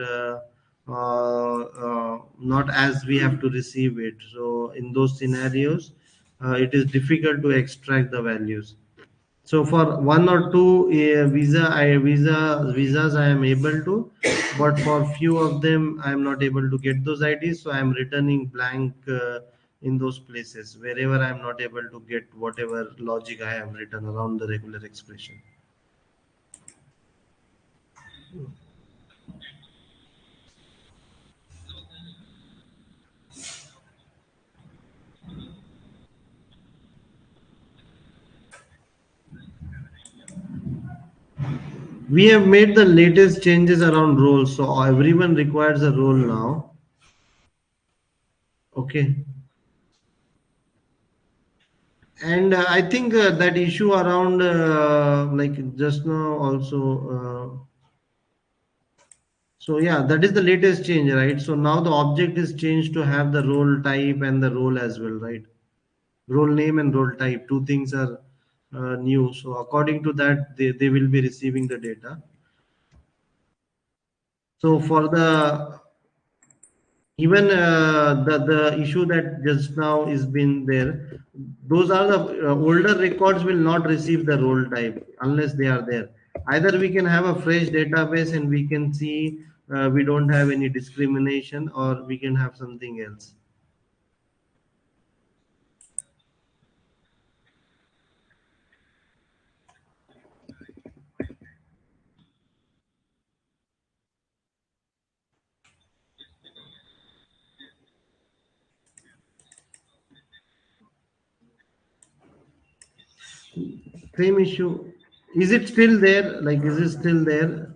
as we have to receive it. So in those scenarios, it is difficult to extract the values. So for one or two visas I am able to, but for few of them I am not able to get those IDs. So I am returning blank in those places wherever I am not able to get whatever logic I have written around the regular expression. We have made the latest changes around roles, so everyone requires a role now. Okay. And I think that issue around like just now also so yeah, that is the latest change, right? So now the object is changed to have the role type and the role as well, right? Role name and role type, two things are new, so according to that they will be receiving the data. So for the even the issue that just now is been there, those are the older records will not receive the role type unless they are there. Either we can have a fresh database and we can see we don't have any discrimination, or we can have something else. Same issue, is it still there? Like, is it still there?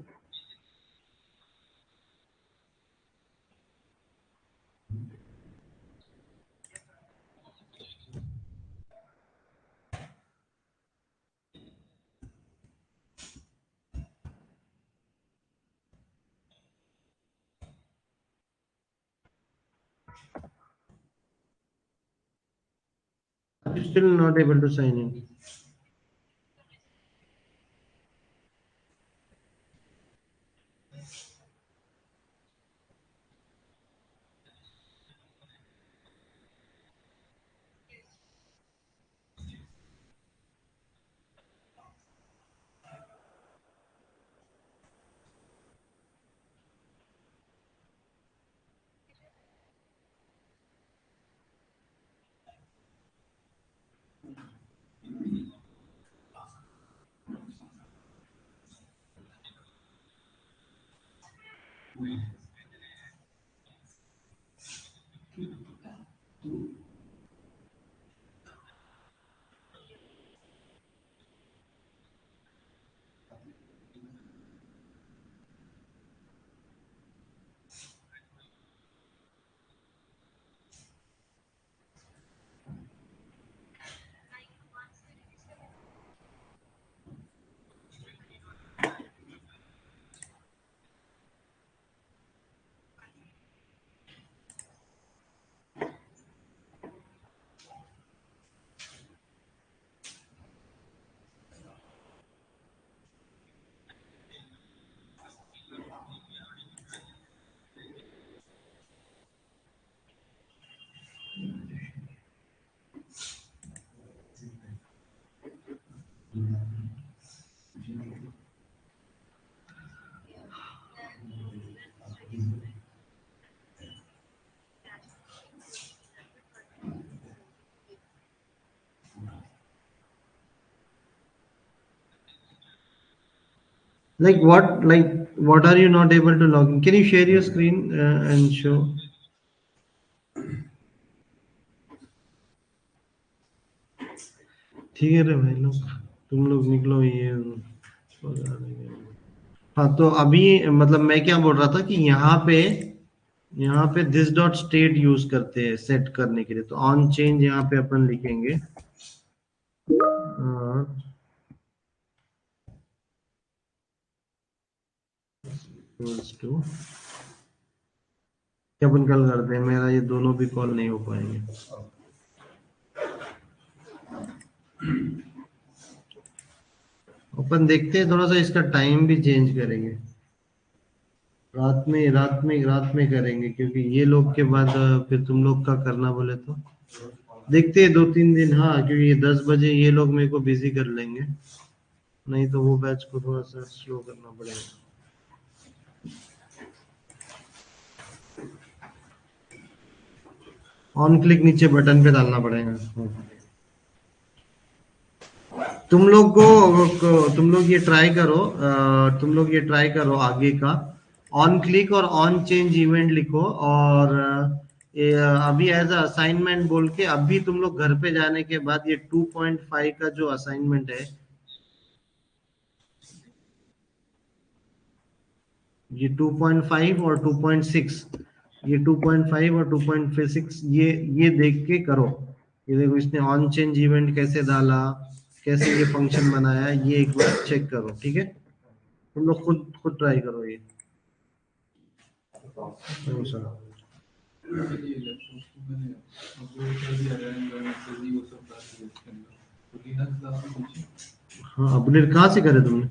Are you still not able to sign in? Like what are you not able to log in? Can you share your screen and show? ठीक है रे भाई लोग, तुम लोग निकलो ये हाँ। तो अभी मतलब मैं क्या बोल रहा था कि यहाँ पे दिस डॉट स्टेट यूज करते हैं सेट करने के लिए, तो ऑन चेंज यहाँ पे अपन लिखेंगे इक्वल्स टू, क्या अपन कल करते हैं, मेरा ये दोनों भी कॉल नहीं हो पाएंगे। अपन देखते हैं, थोड़ा सा इसका टाइम भी चेंज करेंगे, रात में करेंगे, क्योंकि ये लोग के बाद फिर तुम लोग का करना बोले तो देखते हैं 2-3 दिन। हाँ, क्योंकि 10 बजे ये लोग मेरे को बिजी कर लेंगे, नहीं तो वो बैच को थोड़ा सा स्लो करना पड़ेगा। ऑन क्लिक नीचे बटन पे डालना पड़ेगा। तुम लोग ये ट्राई करो, आगे का ऑन क्लिक और ऑन चेंज इवेंट लिखो, और अभी एज अ असाइनमेंट बोल के अभी तुम लोग घर पे जाने के बाद ये 2.5 का जो असाइनमेंट है, ये 2.5 और 2.6, ये 2.5 और 2.6 ये देख के करो। ये देखो इसने ऑन चेंज इवेंट कैसे डाला, कैसे ये फंक्शन बनाया, ये एक बार चेक करो, ठीक है। तुम लोग खुद ट्राई करो ये। हाँ, अपडेट कहाँ से करे तुमने?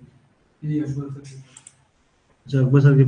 अच्छा, अकबर सर के